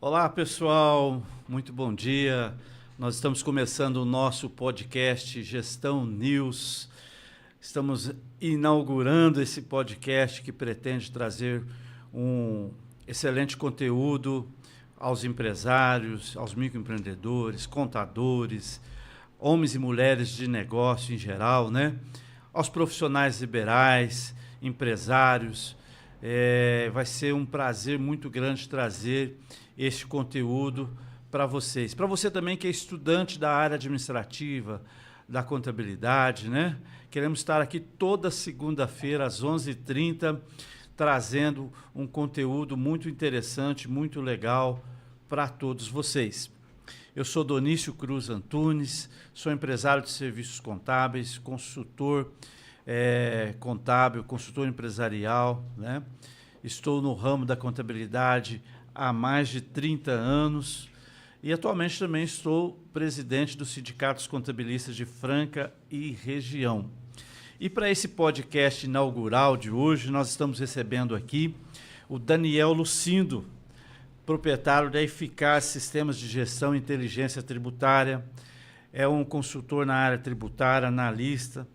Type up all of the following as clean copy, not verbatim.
Olá, pessoal, muito bom dia. Nós estamos começando o nosso podcast Gestão News. Estamos inaugurando esse podcast que pretende trazer um excelente conteúdo aos empresários, aos microempreendedores, contadores, homens e mulheres de negócio em geral, né? Aos profissionais liberais, empresários. Vai ser um prazer muito grande trazer este conteúdo para vocês. Para você também que é estudante da área administrativa, da contabilidade, né? Queremos estar aqui toda segunda-feira às 11h30, trazendo um conteúdo muito interessante, muito legal para todos vocês. Eu sou Donício Cruz Antunes, sou empresário de serviços contábeis, consultor contábil, consultor empresarial, né? Estou no ramo da contabilidade há mais de 30 anos e atualmente também sou presidente dos Sindicatos Contabilistas de Franca e região. E para esse podcast inaugural de hoje, nós estamos recebendo aqui o Daniel Lucindo, proprietário da Eficaz Sistemas de Gestão e Inteligência Tributária, é um consultor na área tributária, analista,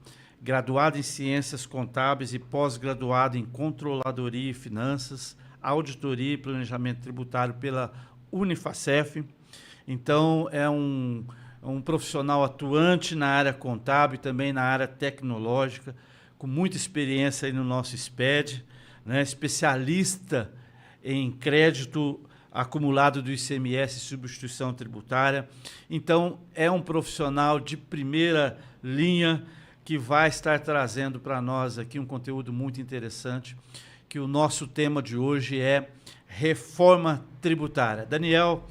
graduado em Ciências Contábeis e pós-graduado em Controladoria e Finanças, Auditoria e Planejamento Tributário pela Unifacef. Então, é um profissional atuante na área contábil e também na área tecnológica, com muita experiência aí no nosso SPED, né? Especialista em crédito acumulado do ICMS e substituição tributária. Então, é um profissional de primeira linha que vai estar trazendo para nós aqui um conteúdo muito interessante, que o nosso tema de hoje é reforma tributária. Daniel,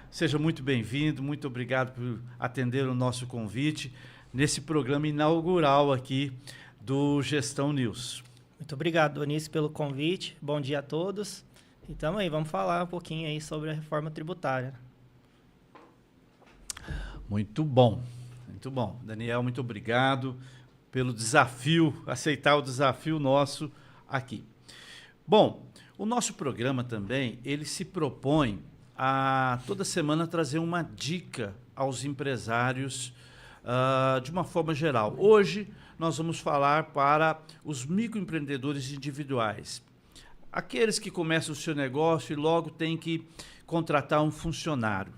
seja muito bem-vindo, muito obrigado por atender o nosso convite nesse programa inaugural aqui do Gestão News. Muito obrigado, Donício, pelo convite. Bom dia a todos. Então, aí, vamos falar um pouquinho aí sobre a reforma tributária. Muito bom, muito bom. Daniel, muito obrigado pelo desafio, aceitar o desafio nosso aqui. Bom, o nosso programa também, ele se propõe a toda semana trazer uma dica aos empresários de uma forma geral. Hoje nós vamos falar para os microempreendedores individuais. Aqueles que começam o seu negócio e logo têm que contratar um funcionário.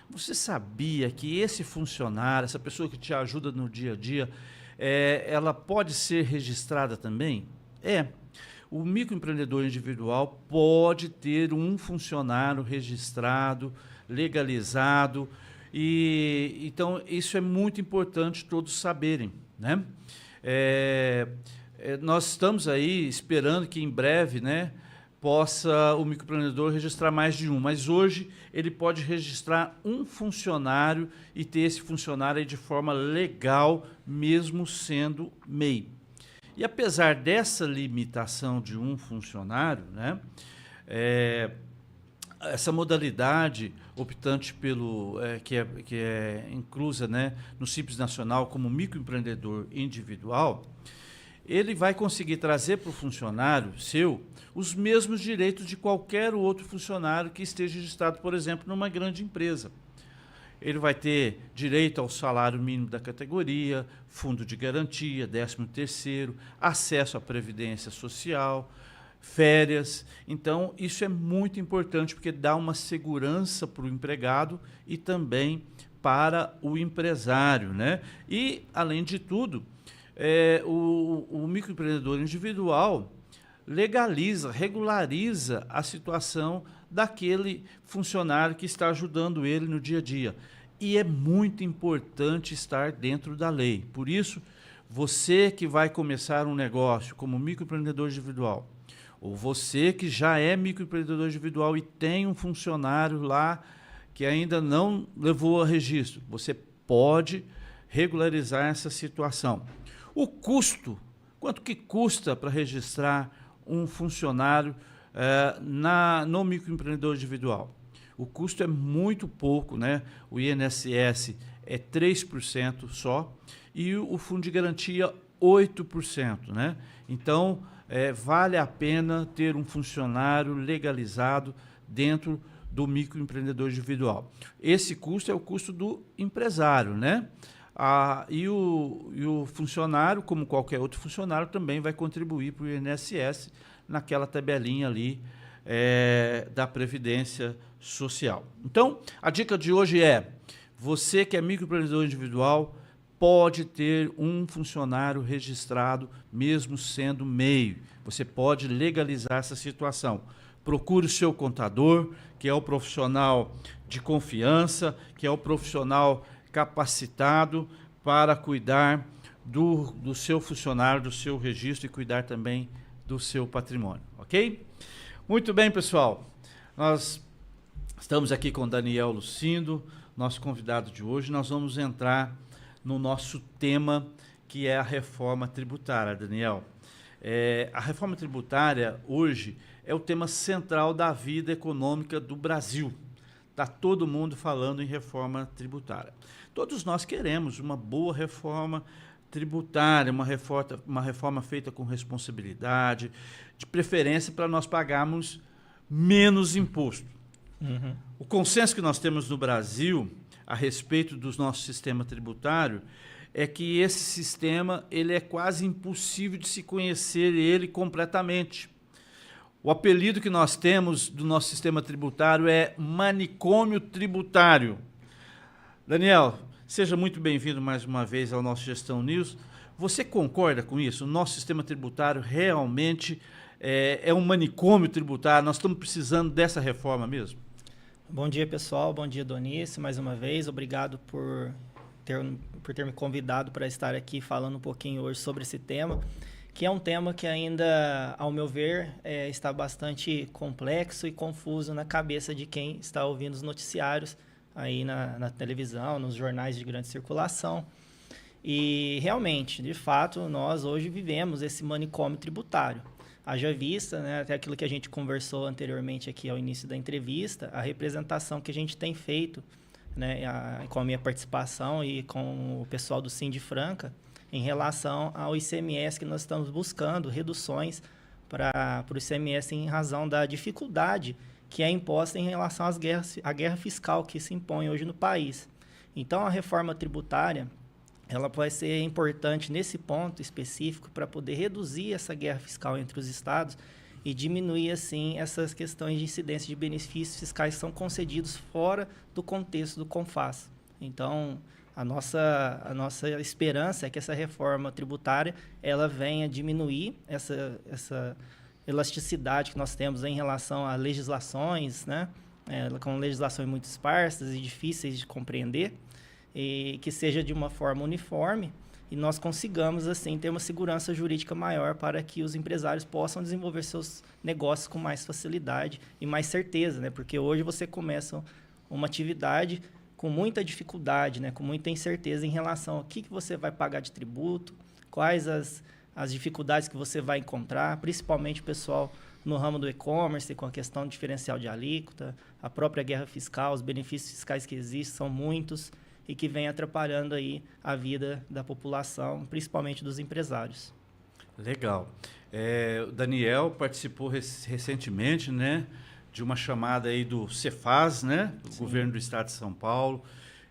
Você sabia que esse funcionário, essa pessoa que te ajuda no dia a dia, ela pode ser registrada também? O microempreendedor individual pode ter um funcionário registrado, legalizado, e então isso é muito importante todos saberem, né? Nós estamos aí esperando que em breve, né, possa o microempreendedor registrar mais de um, mas hoje ele pode registrar um funcionário e ter esse funcionário aí de forma legal, mesmo sendo MEI. E apesar dessa limitação de um funcionário, né, essa modalidade optante pelo que é inclusa, né, no Simples Nacional como microempreendedor individual, ele vai conseguir trazer para o funcionário seu os mesmos direitos de qualquer outro funcionário que esteja registrado, por exemplo, numa grande empresa. Ele vai ter direito ao salário mínimo da categoria, fundo de garantia, 13º, acesso à previdência social, férias. Então, isso é muito importante porque dá uma segurança para o empregado e também para o empresário, né? E, além de tudo, o microempreendedor individual regulariza a situação daquele funcionário que está ajudando ele no dia a dia. E é muito importante estar dentro da lei. Por isso, você que vai começar um negócio como microempreendedor individual, ou você que já é microempreendedor individual e tem um funcionário lá que ainda não levou a registro, você pode regularizar essa situação. O custo, quanto que custa para registrar um funcionário no microempreendedor individual? O custo é muito pouco, né? O INSS é 3% só e o fundo de garantia 8%, né? Então, vale a pena ter um funcionário legalizado dentro do microempreendedor individual. Esse custo é o custo do empresário, né? E o funcionário, como qualquer outro funcionário, também vai contribuir para o INSS naquela tabelinha ali da Previdência Social. Então, a dica de hoje é: você que é microempreendedor individual pode ter um funcionário registrado, mesmo sendo MEI. Você pode legalizar essa situação. Procure o seu contador, que é o profissional de confiança, que é o profissional capacitado para cuidar do seu funcionário, do seu registro e cuidar também do seu patrimônio, ok? Muito bem, pessoal. Nós estamos aqui com Daniel Lucindo, nosso convidado de hoje. Nós vamos entrar no nosso tema, que é a reforma tributária, Daniel. A reforma tributária, hoje, é o tema central da vida econômica do Brasil. Está todo mundo falando em reforma tributária. Todos nós queremos uma boa reforma tributária, uma reforma feita com responsabilidade, de preferência para nós pagarmos menos imposto. Uhum. O consenso que nós temos no Brasil a respeito do nosso sistema tributário é que esse sistema ele é quase impossível de se conhecer ele completamente. O apelido que nós temos do nosso sistema tributário é manicômio tributário. Daniel, seja muito bem-vindo mais uma vez ao nosso Gestão News. Você concorda com isso? O nosso sistema tributário realmente é um manicômio tributário? Nós estamos precisando dessa reforma mesmo? Bom dia, pessoal. Bom dia, Donice. Mais uma vez, obrigado por ter me convidado para estar aqui falando um pouquinho hoje sobre esse tema, que é um tema que ainda, ao meu ver, está bastante complexo e confuso na cabeça de quem está ouvindo os noticiários aí na televisão, nos jornais de grande circulação. E, realmente, de fato, nós hoje vivemos esse manicômio tributário. Haja vista, né, até aquilo que a gente conversou anteriormente aqui ao início da entrevista, a representação que a gente tem feito, né, com a minha participação e com o pessoal do Sindifranca, em relação ao ICMS, que nós estamos buscando reduções para o ICMS em razão da dificuldade que é imposta em relação à guerra fiscal que se impõe hoje no país. Então, a reforma tributária ela vai ser importante nesse ponto específico para poder reduzir essa guerra fiscal entre os estados e diminuir, assim, essas questões de incidência de benefícios fiscais que são concedidos fora do contexto do CONFAS. Então, a nossa esperança é que essa reforma tributária ela venha diminuir essa elasticidade que nós temos em relação a legislações, né? Com legislações muito esparsas e difíceis de compreender, e que seja de uma forma uniforme e nós consigamos, assim, ter uma segurança jurídica maior para que os empresários possam desenvolver seus negócios com mais facilidade e mais certeza, né? Porque hoje você começa uma atividade com muita dificuldade, né? Com muita incerteza em relação ao que você vai pagar de tributo, quais as dificuldades que você vai encontrar, principalmente o pessoal no ramo do e-commerce, com a questão do diferencial de alíquota, a própria guerra fiscal, os benefícios fiscais que existem são muitos e que vem atrapalhando aí a vida da população, principalmente dos empresários. Legal. O Daniel participou recentemente, né, de uma chamada aí do Cefaz, né, do Sim. governo do estado de São Paulo,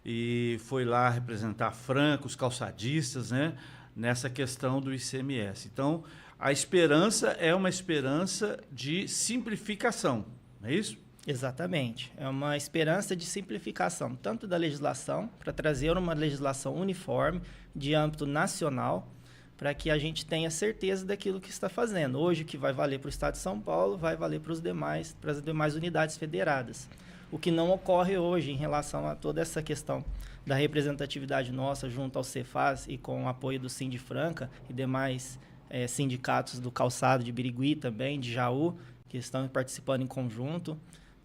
e foi lá representar a Franca, os calçadistas, né, nessa questão do ICMS. Então, a esperança é uma esperança de simplificação, não é isso? Exatamente. É uma esperança de simplificação, tanto da legislação, para trazer uma legislação uniforme, de âmbito nacional, para que a gente tenha certeza daquilo que está fazendo. Hoje, o que vai valer para o Estado de São Paulo, vai valer para as demais unidades federadas. O que não ocorre hoje em relação a toda essa questão da representatividade nossa junto ao Cefaz e com o apoio do Sindifranca e demais sindicatos do calçado de Birigui também, de Jaú, que estão participando em conjunto.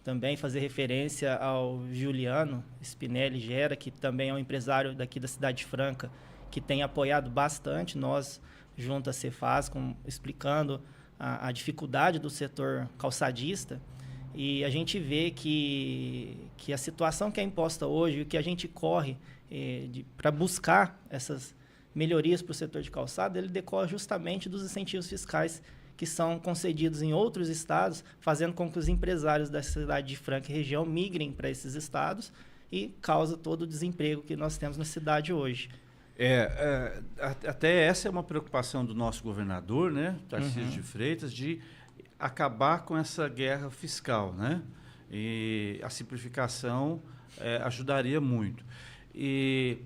Também fazer referência ao Juliano Spinelli Gera, que também é um empresário daqui da Cidade de Franca, que tem apoiado bastante nós, junto à Cefaz, explicando a dificuldade do setor calçadista. E a gente vê que a situação que é imposta hoje, o que a gente corre para buscar essas melhorias para o setor de calçado, ele decorre justamente dos incentivos fiscais que são concedidos em outros estados, fazendo com que os empresários da cidade de Franca e região migrem para esses estados e causa todo o desemprego que nós temos na cidade hoje. Até essa é uma preocupação do nosso governador, né, Tarcísio de Freitas, de acabar com essa guerra fiscal, né? E a simplificação ajudaria muito. E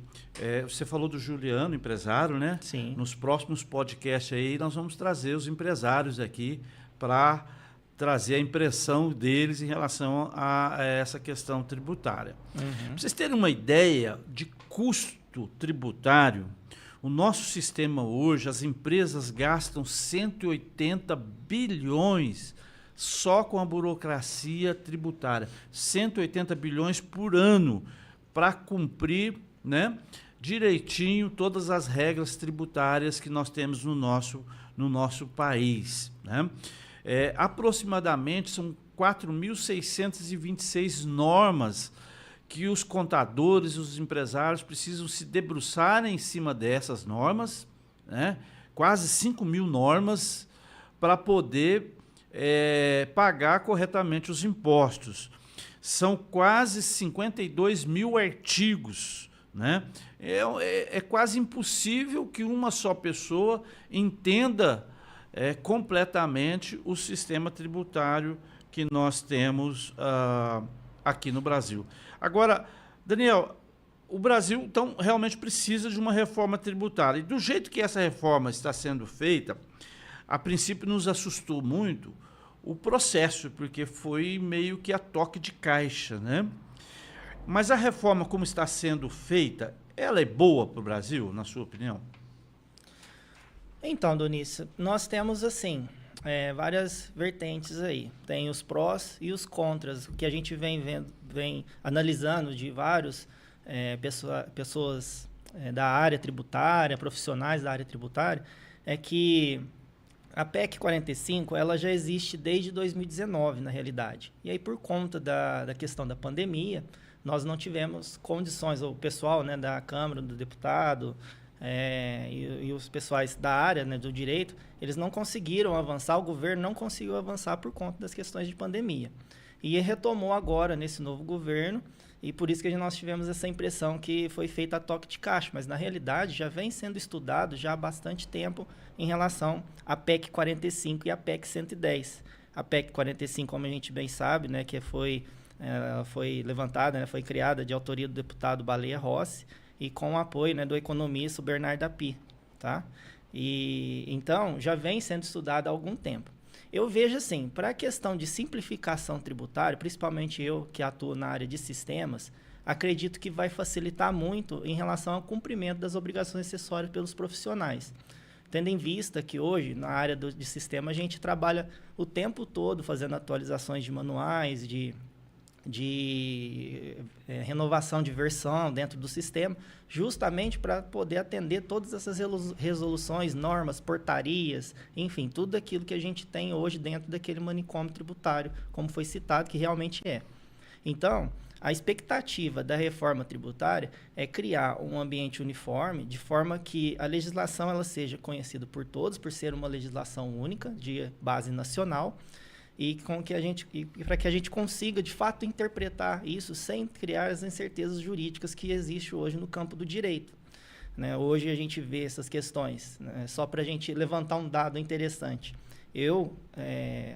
você falou do Juliano, empresário, né? Sim. Nos próximos podcasts aí nós vamos trazer os empresários aqui para trazer a impressão deles em relação a essa questão tributária. Para vocês terem uma ideia de custo tributário, o nosso sistema hoje, as empresas gastam 180 bilhões só com a burocracia tributária. 180 bilhões por ano para cumprir, né, direitinho todas as regras tributárias que nós temos no nosso país, né? Aproximadamente são 4.626 normas que os contadores e os empresários precisam se debruçar em cima dessas normas, né? Quase 5.000 normas para poder pagar corretamente os impostos. São quase 52 mil artigos, né? É quase impossível que uma só pessoa entenda completamente o sistema tributário que nós temos aqui no Brasil. Agora, Daniel, o Brasil, então, realmente precisa de uma reforma tributária. E do jeito que essa reforma está sendo feita, a princípio nos assustou muito o processo, porque foi meio que a toque de caixa, né? Mas a reforma, como está sendo feita, ela é boa para o Brasil, na sua opinião? Então, Donice, nós temos, assim, várias vertentes aí. Tem os prós e os contras, que a gente vem analisando de vários pessoas da área tributária, profissionais da área tributária, é que a PEC 45, ela já existe desde 2019, na realidade. E aí, por conta da questão da pandemia, nós não tivemos condições, o pessoal, né, da Câmara, do deputado, e os pessoais da área, né, do direito, eles não conseguiram avançar, o governo não conseguiu avançar por conta das questões de pandemia. E retomou agora, nesse novo governo, e por isso que nós tivemos essa impressão que foi feita a toque de caixa, mas na realidade já vem sendo estudado já há bastante tempo em relação à PEC 45 e à PEC 110. A PEC 45, como a gente bem sabe, né, que foi levantada, né, foi criada de autoria do deputado Baleia Rossi e com o apoio, né, do economista Bernardo Api, tá? E então já vem sendo estudado há algum tempo. Eu vejo assim, para a questão de simplificação tributária, principalmente eu que atuo na área de sistemas, acredito que vai facilitar muito em relação ao cumprimento das obrigações acessórias pelos profissionais. Tendo em vista que hoje, na área de sistema, a gente trabalha o tempo todo fazendo atualizações de manuais, de renovação de versão dentro do sistema, justamente para poder atender todas essas resoluções, normas, portarias, enfim, tudo aquilo que a gente tem hoje dentro daquele manicômio tributário, como foi citado, que realmente é. Então, a expectativa da reforma tributária é criar um ambiente uniforme, de forma que a legislação ela seja conhecida por todos, por ser uma legislação única, de base nacional, e para que a gente consiga, de fato, interpretar isso sem criar as incertezas jurídicas que existem hoje no campo do direito. Né? Hoje a gente vê essas questões, né? Só para a gente levantar um dado interessante. Eu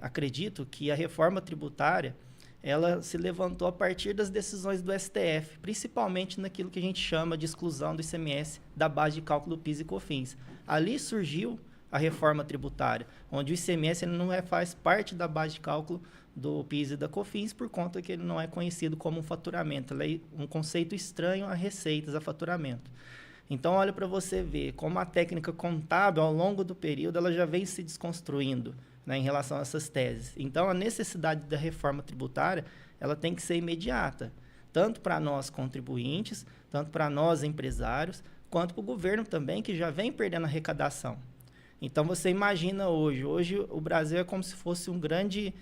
acredito que a reforma tributária ela se levantou a partir das decisões do STF, principalmente naquilo que a gente chama de exclusão do ICMS da base de cálculo do PIS e COFINS. Ali surgiu a reforma tributária, onde o ICMS ele não faz parte da base de cálculo do PIS e da COFINS por conta que ele não é conhecido como um faturamento. Ele é um conceito estranho a receitas, a faturamento. Então, olha para você ver como a técnica contábil, ao longo do período, ela já vem se desconstruindo, né, em relação a essas teses. Então, a necessidade da reforma tributária ela tem que ser imediata, tanto para nós contribuintes, tanto para nós empresários, quanto para o governo também, que já vem perdendo arrecadação. Então, você imagina hoje o Brasil é como se fosse um grande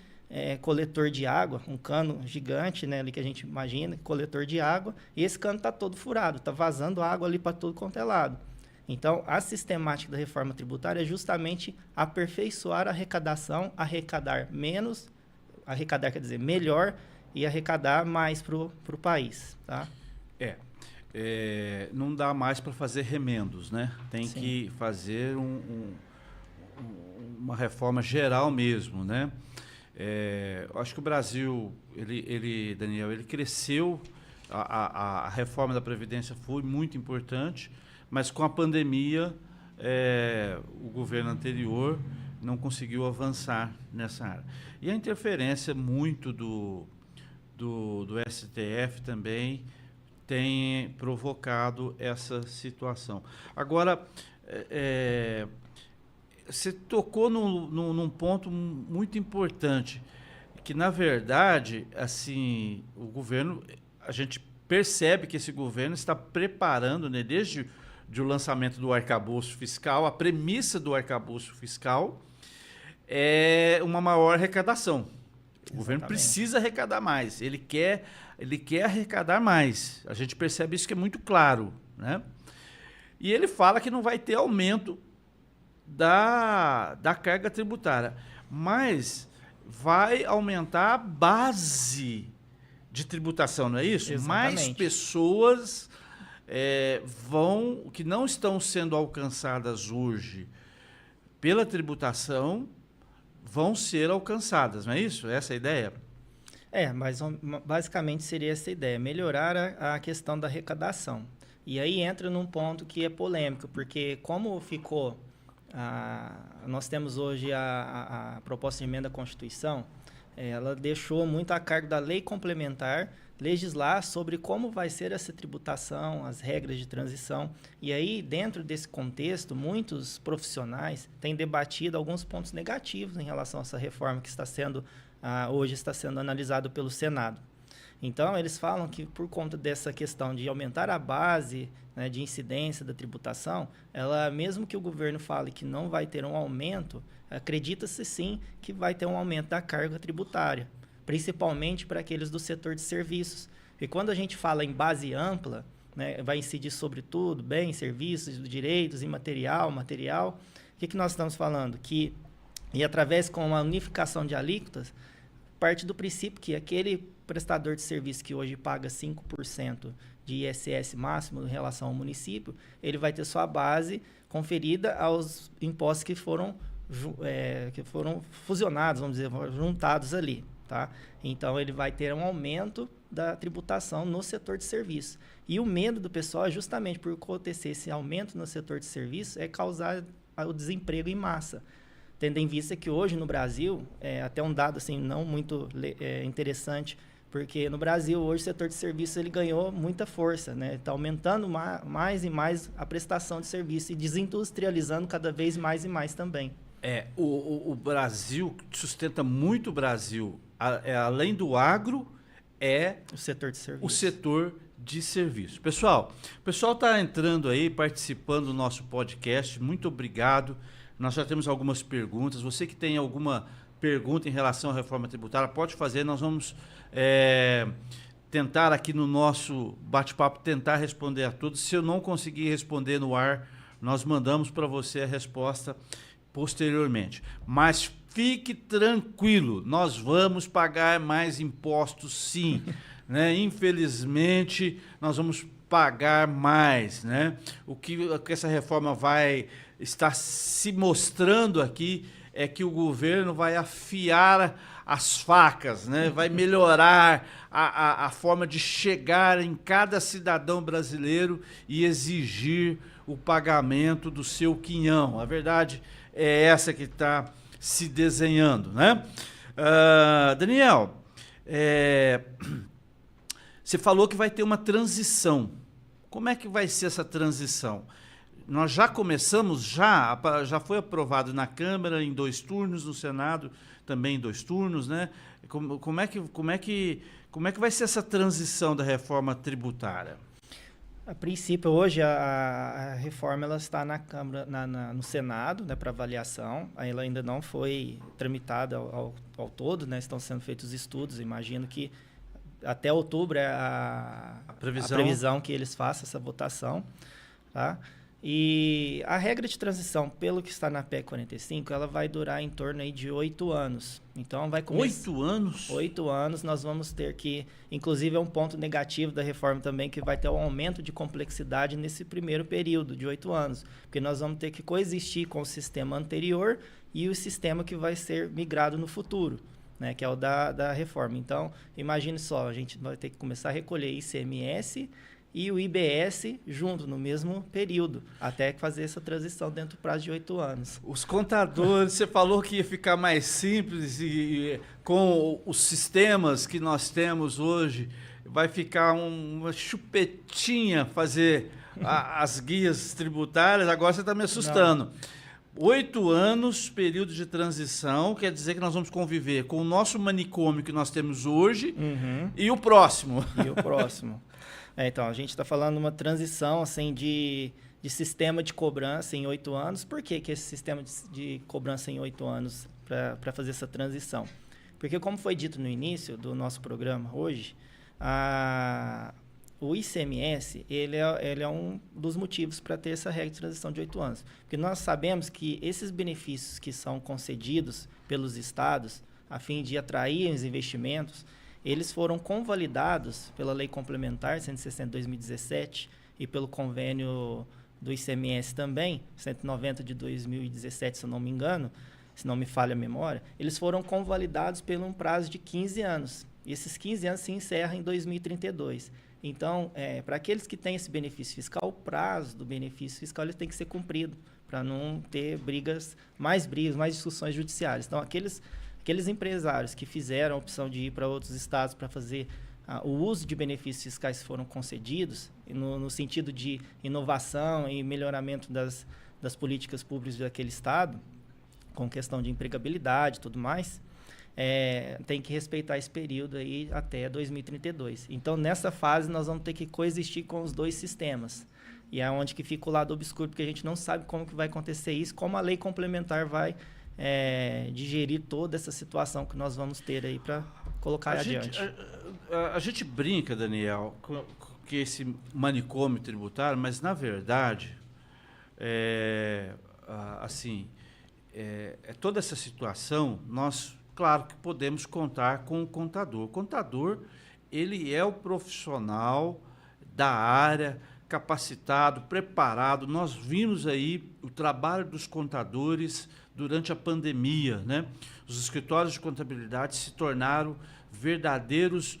coletor de água, um cano gigante, né, ali que a gente imagina, coletor de água, e esse cano está todo furado, está vazando água ali para todo quanto é lado. Então, a sistemática da reforma tributária é justamente aperfeiçoar a arrecadação, arrecadar menos, arrecadar quer dizer melhor e arrecadar mais para o país. Tá? Não dá mais para fazer remendos, né? Tem Sim. que fazer uma reforma geral mesmo, né? Eu acho que o Brasil, Daniel, ele cresceu, a reforma da Previdência foi muito importante, mas com a pandemia, o governo anterior não conseguiu avançar nessa área. E a interferência muito do STF também tem provocado essa situação. Agora, você tocou num ponto muito importante, que, na verdade, assim, o governo, a gente percebe que esse governo está preparando, né, desde o lançamento do arcabouço fiscal, a premissa do arcabouço fiscal é uma maior arrecadação. O governo precisa arrecadar mais, ele quer arrecadar mais. A gente percebe isso que é muito claro, né? E ele fala que não vai ter aumento da carga tributária, mas vai aumentar a base de tributação, não é isso? Exatamente. Mais pessoas que não estão sendo alcançadas hoje pela tributação vão ser alcançadas, não é isso? Essa é a ideia? Mas basicamente seria essa ideia, melhorar a questão da arrecadação. E aí entra num ponto que é polêmico, porque como ficou... nós temos hoje a proposta de emenda à Constituição, ela deixou muito a cargo da lei complementar legislar sobre como vai ser essa tributação, as regras de transição. E aí, dentro desse contexto, muitos profissionais têm debatido alguns pontos negativos em relação a essa reforma que hoje está sendo analisado pelo Senado. Então, eles falam que por conta dessa questão de aumentar a base, né, de incidência da tributação, mesmo que o governo fale que não vai ter um aumento, acredita-se sim que vai ter um aumento da carga tributária, principalmente para aqueles do setor de serviços. E quando a gente fala em base ampla, né, vai incidir sobre tudo, bens, serviços, direitos, imaterial, material. O que nós estamos falando? E através com a unificação de alíquotas, parte do princípio que aquele prestador de serviço que hoje paga 5% de ISS máximo em relação ao município, ele vai ter sua base conferida aos impostos que foram fusionados, vamos dizer, juntados ali. Tá? Então, ele vai ter um aumento da tributação no setor de serviços. E o medo do pessoal é justamente por acontecer esse aumento no setor de serviços é causar o desemprego em massa. Tendo em vista que hoje no Brasil, até um dado assim, não muito interessante, porque no Brasil hoje o setor de serviços ele ganhou muita força, né? Está aumentando mais e mais a prestação de serviço e desindustrializando cada vez mais e mais também. O Brasil sustenta muito o Brasil, além do agro, o setor de serviço. O setor de serviço. Pessoal, o pessoal está entrando aí, participando do nosso podcast, muito obrigado. Nós já temos algumas perguntas. Você que tem alguma pergunta em relação à reforma tributária, pode fazer. Nós vamos tentar aqui no nosso bate-papo, tentar responder a todos. Se eu não conseguir responder no ar, nós mandamos para você a resposta posteriormente. Mas fique tranquilo, nós vamos pagar mais impostos sim. Né? Infelizmente, nós vamos pagar mais. Né? O que essa reforma vai estar se mostrando aqui é que o governo vai afiar as facas, né? Vai melhorar a forma de chegar em cada cidadão brasileiro e exigir o pagamento do seu quinhão. A verdade é essa que está se desenhando, né? Daniel, você falou que vai ter uma transição. Como é que vai ser essa transição? Nós já começamos, já foi aprovado na Câmara em 2 turnos, no Senado também em 2 turnos, né? Como é que vai ser essa transição da reforma tributária? A princípio, hoje, a reforma ela está na Câmara, no Senado, né, para avaliação. Ela ainda não foi tramitada ao todo, né? Estão sendo feitos estudos. Imagino que até outubro é a previsão que eles façam essa votação. Tá? E a regra de transição, pelo que está na PEC 45, ela vai durar em torno aí de 8 anos. Então vai começar... 8 anos? 8 anos nós vamos ter que... Inclusive é um ponto negativo da reforma também, que vai ter um aumento de complexidade nesse primeiro período de 8 anos. Porque nós vamos ter que coexistir com o sistema anterior e o sistema que vai ser migrado no futuro, né, que é o da reforma. Então, imagine só, a gente vai ter que começar a recolher ICMS e o IBS junto, no mesmo período, até fazer essa transição dentro do prazo de 8 anos. Os contadores, você falou que ia ficar mais simples e com os sistemas que nós temos hoje, vai ficar uma chupetinha fazer as guias tributárias, agora você está me assustando. Não. 8 anos, período de transição, quer dizer que nós vamos conviver com o nosso manicômio que nós temos hoje e o próximo. E o próximo. Então, a gente está falando de uma transição assim, de sistema de cobrança em 8 anos. Por que esse sistema de cobrança em 8 anos para fazer essa transição? Porque, como foi dito no início do nosso programa hoje, o ICMS ele é um dos motivos para ter essa regra de transição de 8 anos. Porque nós sabemos que esses benefícios que são concedidos pelos estados a fim de atrair os investimentos, eles foram convalidados pela Lei Complementar 160 de 2017 e pelo convênio do ICMS também, 190 de 2017, se eu não me engano, se não me falha a memória, eles foram convalidados por um prazo de 15 anos. E esses 15 anos se encerram em 2032. Então, para aqueles que têm esse benefício fiscal, o prazo do benefício fiscal ele tem que ser cumprido, para não ter mais discussões judiciais. Então, aqueles empresários que fizeram a opção de ir para outros estados para fazer o uso de benefícios fiscais que foram concedidos, no sentido de inovação e melhoramento das políticas públicas daquele estado, com questão de empregabilidade e tudo mais, tem que respeitar esse período aí até 2032. Então, nessa fase, nós vamos ter que coexistir com os dois sistemas. E é onde que fica o lado obscuro, porque a gente não sabe como que vai acontecer isso, como a lei complementar vai digerir toda essa situação que nós vamos ter aí para colocar adiante. A gente brinca, Daniel, com esse manicômio tributário, mas, na verdade, toda essa situação, nós, claro que podemos contar com o contador. O contador, ele é o profissional da área, capacitado, preparado. Nós vimos aí o trabalho dos contadores durante a pandemia, né? Os escritórios de contabilidade se tornaram verdadeiros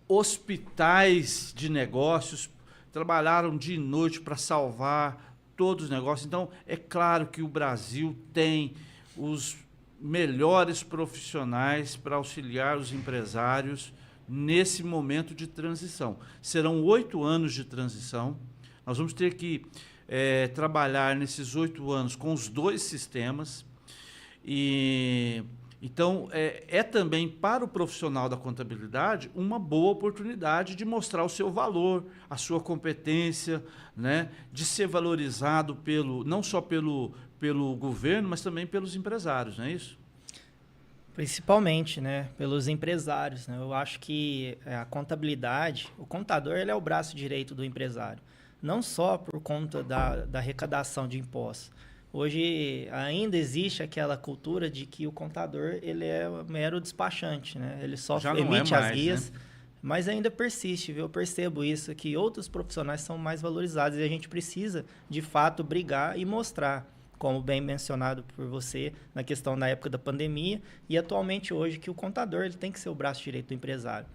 hospitais de negócios, trabalharam dia e noite para salvar todos os negócios. Então, é claro que o Brasil tem os melhores profissionais para auxiliar os empresários nesse momento de transição. Serão 8 anos de transição. Nós vamos ter que trabalhar nesses 8 anos com os dois sistemas. Então, também para o profissional da contabilidade uma boa oportunidade de mostrar o seu valor, a sua competência, né, de ser valorizado não só pelo governo, mas também pelos empresários, não é isso? Principalmente, né, pelos empresários, né? Eu acho que a contabilidade, o contador, ele é o braço direito do empresário, não só por conta da arrecadação de impostos. Hoje ainda existe aquela cultura de que o contador ele é mero despachante, né? Ele só emite as guias, né? Mas ainda persiste, viu? Eu percebo isso, que outros profissionais são mais valorizados e a gente precisa, de fato, brigar e mostrar, como bem mencionado por você, na questão da época da pandemia, e atualmente hoje que o contador ele tem que ser o braço direito do empresário.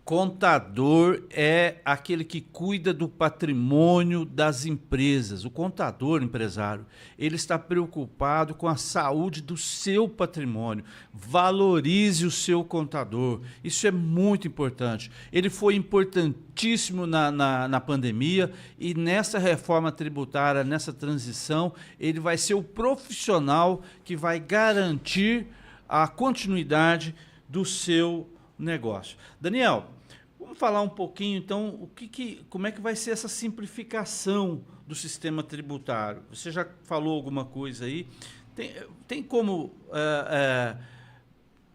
Contador é aquele que cuida do patrimônio das empresas. O contador, empresário, ele está preocupado com a saúde do seu patrimônio. Valorize o seu contador. Isso é muito importante. Ele foi importantíssimo na pandemia e nessa reforma tributária, nessa transição, ele vai ser o profissional que vai garantir a continuidade do seu negócio. Daniel, vamos falar um pouquinho, então, como é que vai ser essa simplificação do sistema tributário? Você já falou alguma coisa aí. Tem como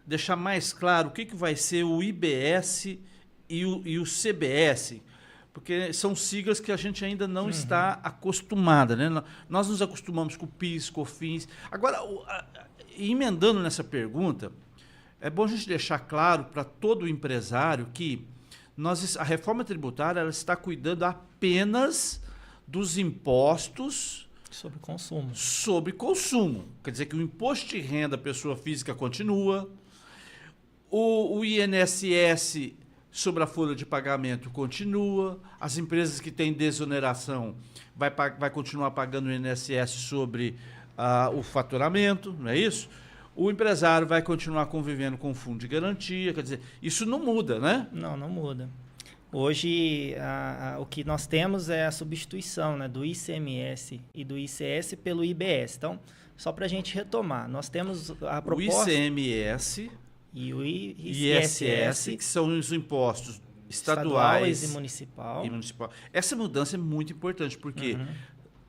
deixar mais claro o que vai ser o IBS e o CBS? porque são siglas que a gente ainda não está acostumada, né? Nós nos acostumamos com o PIS, COFINS. Agora, emendando nessa pergunta, é bom a gente deixar claro para todo empresário que a reforma tributária ela está cuidando apenas dos impostos sobre consumo. Quer dizer que o imposto de renda da pessoa física continua, o INSS sobre a folha de pagamento continua, as empresas que têm desoneração vai continuar pagando o INSS sobre o faturamento, não é isso? O empresário vai continuar convivendo com o fundo de garantia, quer dizer, isso não muda, né? Não muda. Hoje, o que nós temos é a substituição, né, do ICMS e do ICS pelo IBS. Então, só para a gente retomar, nós temos a proposta... O ICMS e o ISS, que são os impostos estaduais e municipal. Essa mudança é muito importante, porque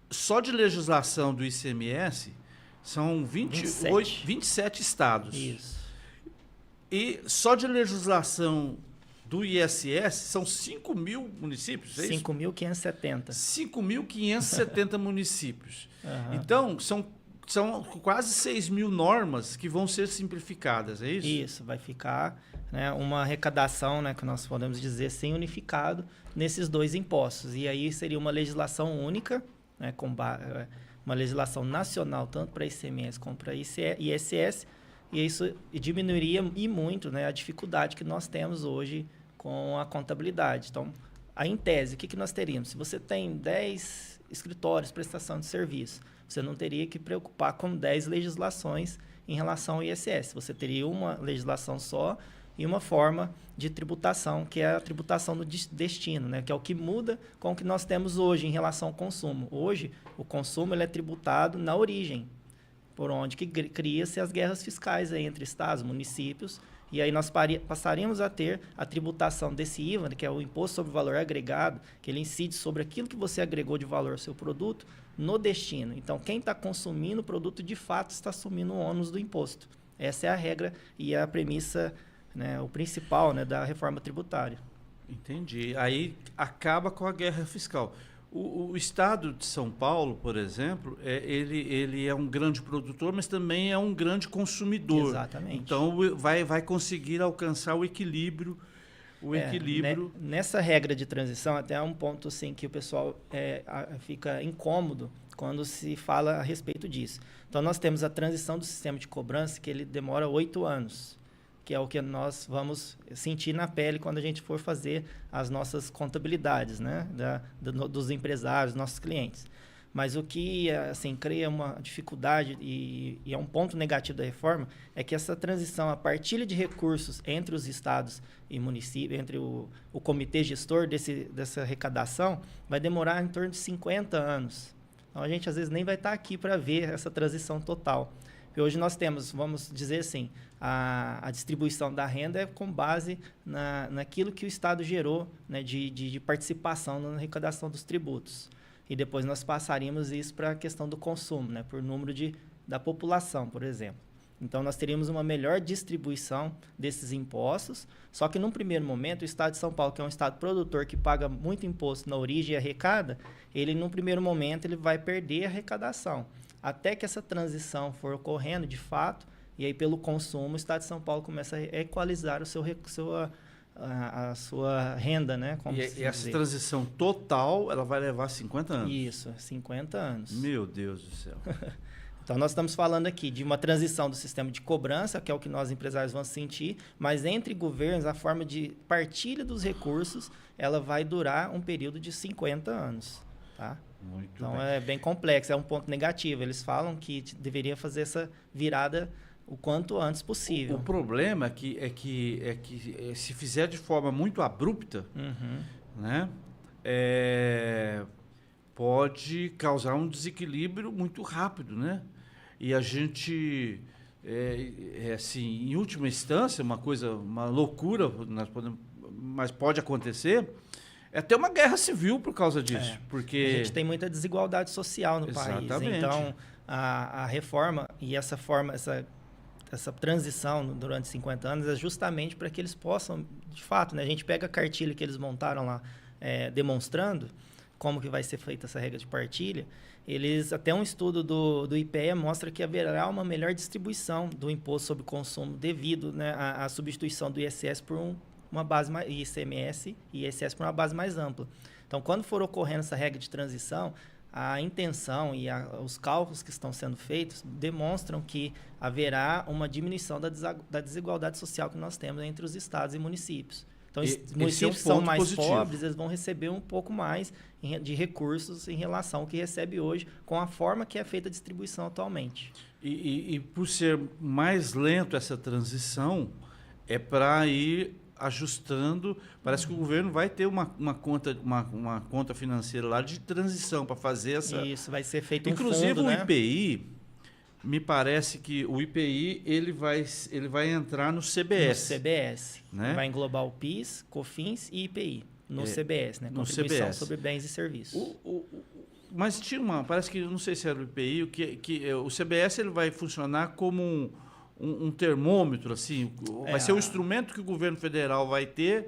só de legislação do ICMS são 27 estados. Isso. E só de legislação do ISS são 5 mil municípios, é isso? 5.570. 5.570 municípios. Então, são quase 6 mil normas que vão ser simplificadas, é isso? Isso, vai ficar, né, uma arrecadação, né, que nós podemos dizer assim, unificado nesses dois impostos. E aí seria uma legislação única, né, uma legislação nacional, tanto para ICMS como para ISS, e isso diminuiria e muito, né, a dificuldade que nós temos hoje com a contabilidade. Então, aí, em tese, o que nós teríamos? Se você tem 10 escritórios de prestação de serviço, você não teria que preocupar com 10 legislações em relação ao ISS. Você teria uma legislação só e uma forma de tributação, que é a tributação do destino, né? Que é o que muda com o que nós temos hoje em relação ao consumo. Hoje, o consumo ele é tributado na origem, por onde que cria-se as guerras fiscais aí entre estados, municípios, e aí nós passaríamos a ter a tributação desse IVA, que é o Imposto sobre o Valor Agregado, que ele incide sobre aquilo que você agregou de valor ao seu produto no destino. Então, quem está consumindo o produto, de fato, está assumindo o ônus do imposto. Essa é a regra e a premissa, né, o principal, né, da reforma tributária. Entendi. Aí acaba com a guerra fiscal. O estado de São Paulo, por exemplo, ele é um grande produtor, mas também é um grande consumidor. Exatamente. Então, vai conseguir alcançar o equilíbrio. Nessa regra de transição, até é um ponto assim, que o pessoal fica incômodo quando se fala a respeito disso. Então, nós temos a transição do sistema de cobrança, que ele demora 8 anos. Que é o que nós vamos sentir na pele quando a gente for fazer as nossas contabilidades, né, dos empresários, nossos clientes. Mas o que assim cria uma dificuldade e é um ponto negativo da reforma é que essa transição, a partilha de recursos entre os estados e municípios, entre o comitê gestor dessa arrecadação, vai demorar em torno de 50 anos. Então, a gente às vezes nem vai estar aqui para ver essa transição total. E hoje nós temos, vamos dizer assim, a distribuição da renda é com base naquilo que o Estado gerou, né, de participação na arrecadação dos tributos. E depois nós passaríamos isso para a questão do consumo, né, por número da população, por exemplo. Então, nós teríamos uma melhor distribuição desses impostos, só que num primeiro momento, o Estado de São Paulo, que é um Estado produtor que paga muito imposto na origem e arrecada, num primeiro momento, ele vai perder a arrecadação. Até que essa transição for ocorrendo, de fato, e aí pelo consumo, o Estado de São Paulo começa a equalizar a sua renda, né? E essa transição total, ela vai levar 50 anos? Isso, 50 anos. Meu Deus do céu. Então, nós estamos falando aqui de uma transição do sistema de cobrança, que é o que nós empresários vamos sentir, mas entre governos, a forma de partilha dos recursos, ela vai durar um período de 50 anos, tá? Então, é bem complexo, é um ponto negativo. Eles falam que deveria fazer essa virada o quanto antes possível. O problema é que se fizer de forma muito abrupta, né, pode causar um desequilíbrio muito rápido, né? E a gente, assim, em última instância, uma loucura, mas pode acontecer. É até uma guerra civil por causa disso. Porque a gente tem muita desigualdade social no Exatamente. país. Então, a reforma e essa transição durante 50 anos é justamente para que eles possam, de fato, né, a gente pega a cartilha que eles montaram lá demonstrando como que vai ser feita essa regra de partilha, até um estudo do IPEA mostra que haverá uma melhor distribuição do imposto sobre consumo devido, né, à substituição do ISS por uma base mais, ICMS e ISS por uma base mais ampla. Então, quando for ocorrendo essa regra de transição, a intenção e os cálculos que estão sendo feitos demonstram que haverá uma diminuição da desigualdade social que nós temos entre os estados e municípios. Então, os municípios que são mais positivo. Pobres, eles vão receber um pouco mais de recursos em relação ao que recebe hoje, com a forma que é feita a distribuição atualmente. E por ser mais lento essa transição, é para ir ajustando. Parece que o governo vai ter uma conta financeira lá de transição para fazer essa... Isso, vai ser feito inclusive um fundo, o né? IPI, me parece que o IPI ele vai entrar no CBS. No CBS. Né? Vai englobar o PIS, COFINS e IPI. No CBS, né? Contribuição CBS. sobre bens e serviços. Mas tinha parece que, não sei se era o IPI, que o CBS ele vai funcionar como um termômetro, assim, vai ser o instrumento que o governo federal vai ter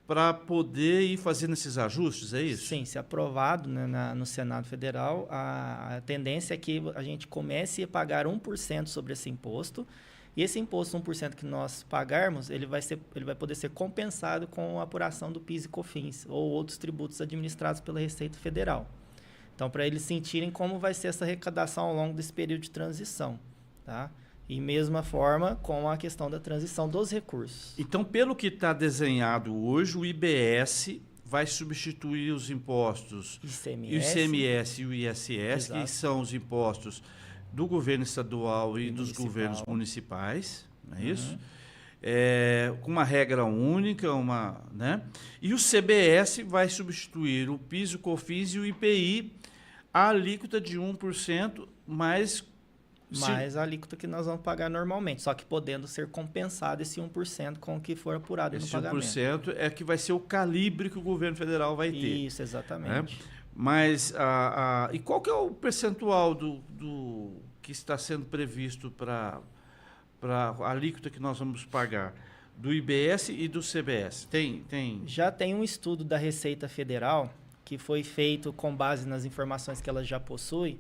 para poder ir fazendo esses ajustes, é isso? Sim, se aprovado, né, no Senado Federal, a tendência é que a gente comece a pagar 1% sobre esse imposto, e esse imposto 1% que nós pagarmos, ele vai poder ser compensado com a apuração do PIS e COFINS, ou outros tributos administrados pela Receita Federal. Então, para eles sentirem como vai ser essa arrecadação ao longo desse período de transição, tá? E mesma forma com a questão da transição dos recursos. Então, pelo que está desenhado hoje, o IBS vai substituir os impostos ICMS e o ISS, Exato. que são os impostos do governo estadual e dos governos municipais, não é isso? Com uma regra única, né? E o CBS vai substituir o PIS, o COFINS e o IPI, a alíquota de 1%, mais a alíquota que nós vamos pagar normalmente, só que podendo ser compensado esse 1% com o que for apurado no pagamento. Esse 1% é que vai ser o calibre que o governo federal vai ter. Isso, exatamente. Né? Mas, e qual que é o percentual do que está sendo previsto para a alíquota que nós vamos pagar? Do IBS e do CBS? Tem? Já tem um estudo da Receita Federal que foi feito com base nas informações que ela já possui,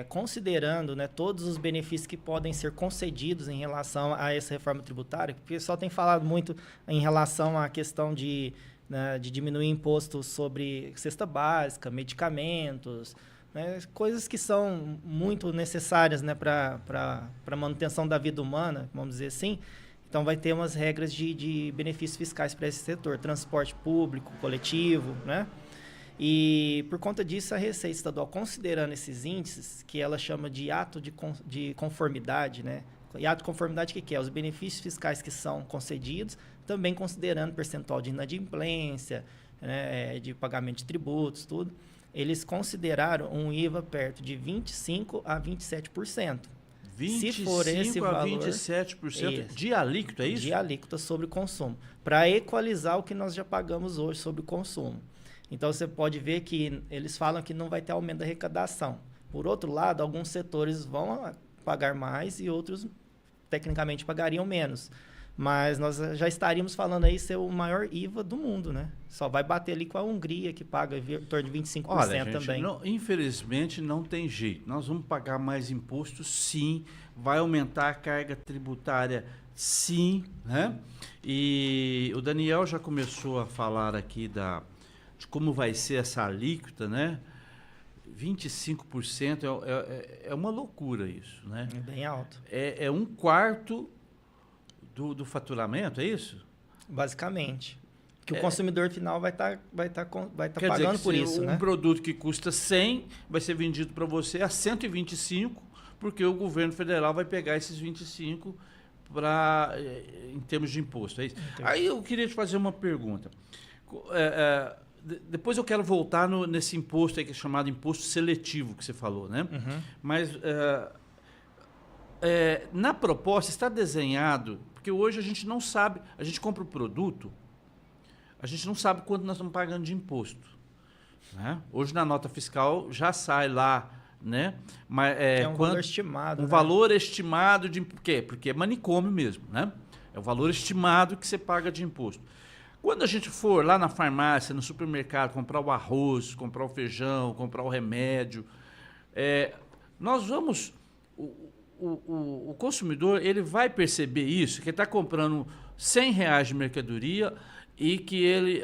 considerando, né, todos os benefícios que podem ser concedidos em relação a essa reforma tributária, porque o pessoal tem falado muito em relação à questão de diminuir imposto sobre cesta básica, medicamentos, né, coisas que são muito necessárias, né, para a manutenção da vida humana, vamos dizer assim. Então, vai ter umas regras de benefícios fiscais para esse setor, transporte público, coletivo, né? E, por conta disso, a Receita Estadual, considerando esses índices, que ela chama de ato de conformidade, né? E ato de conformidade, o que é? Os benefícios fiscais que são concedidos, também considerando percentual de inadimplência, né, de pagamento de tributos, tudo. Eles consideraram um IVA perto de 25% a 27%. 25% Se for esse a valor, 27% de alíquota, é isso? De alíquota sobre consumo, para equalizar o que nós já pagamos hoje sobre consumo. Então, você pode ver que eles falam que não vai ter aumento da arrecadação. Por outro lado, alguns setores vão pagar mais e outros, tecnicamente, pagariam menos. Mas nós já estaríamos falando aí ser o maior IVA do mundo, né? Só vai bater ali com a Hungria, que paga em torno de 25% Olha, gente, também. Infelizmente, não tem jeito. Nós vamos pagar mais imposto, sim. Vai aumentar a carga tributária, sim. Né? E o Daniel já começou a falar aqui de como vai ser essa alíquota, né? 25% é uma loucura isso, né? É bem alto. É um quarto do faturamento, é isso? Basicamente. Que o consumidor final vai estar pagando dizer, por isso, né? Um produto que custa 100 vai ser vendido para você a 125, porque o governo federal vai pegar esses 25 em termos de imposto. É isso? Aí eu queria te fazer uma pergunta. Depois eu quero voltar nesse imposto aí que é chamado imposto seletivo que você falou, né? Uhum. Mas na proposta está desenhado, porque hoje a gente não sabe, a gente compra o produto, a gente não sabe quanto nós estamos pagando de imposto. Né? Hoje na nota fiscal já sai lá, né? Mas, valor estimado. Um valor estimado de... Por quê? Porque é manicômio mesmo, né? É o valor estimado que você paga de imposto. Quando a gente for lá na farmácia, no supermercado, comprar o arroz, comprar o feijão, comprar o remédio, nós vamos... O consumidor ele vai perceber isso, que ele está comprando R$100 de mercadoria e que ele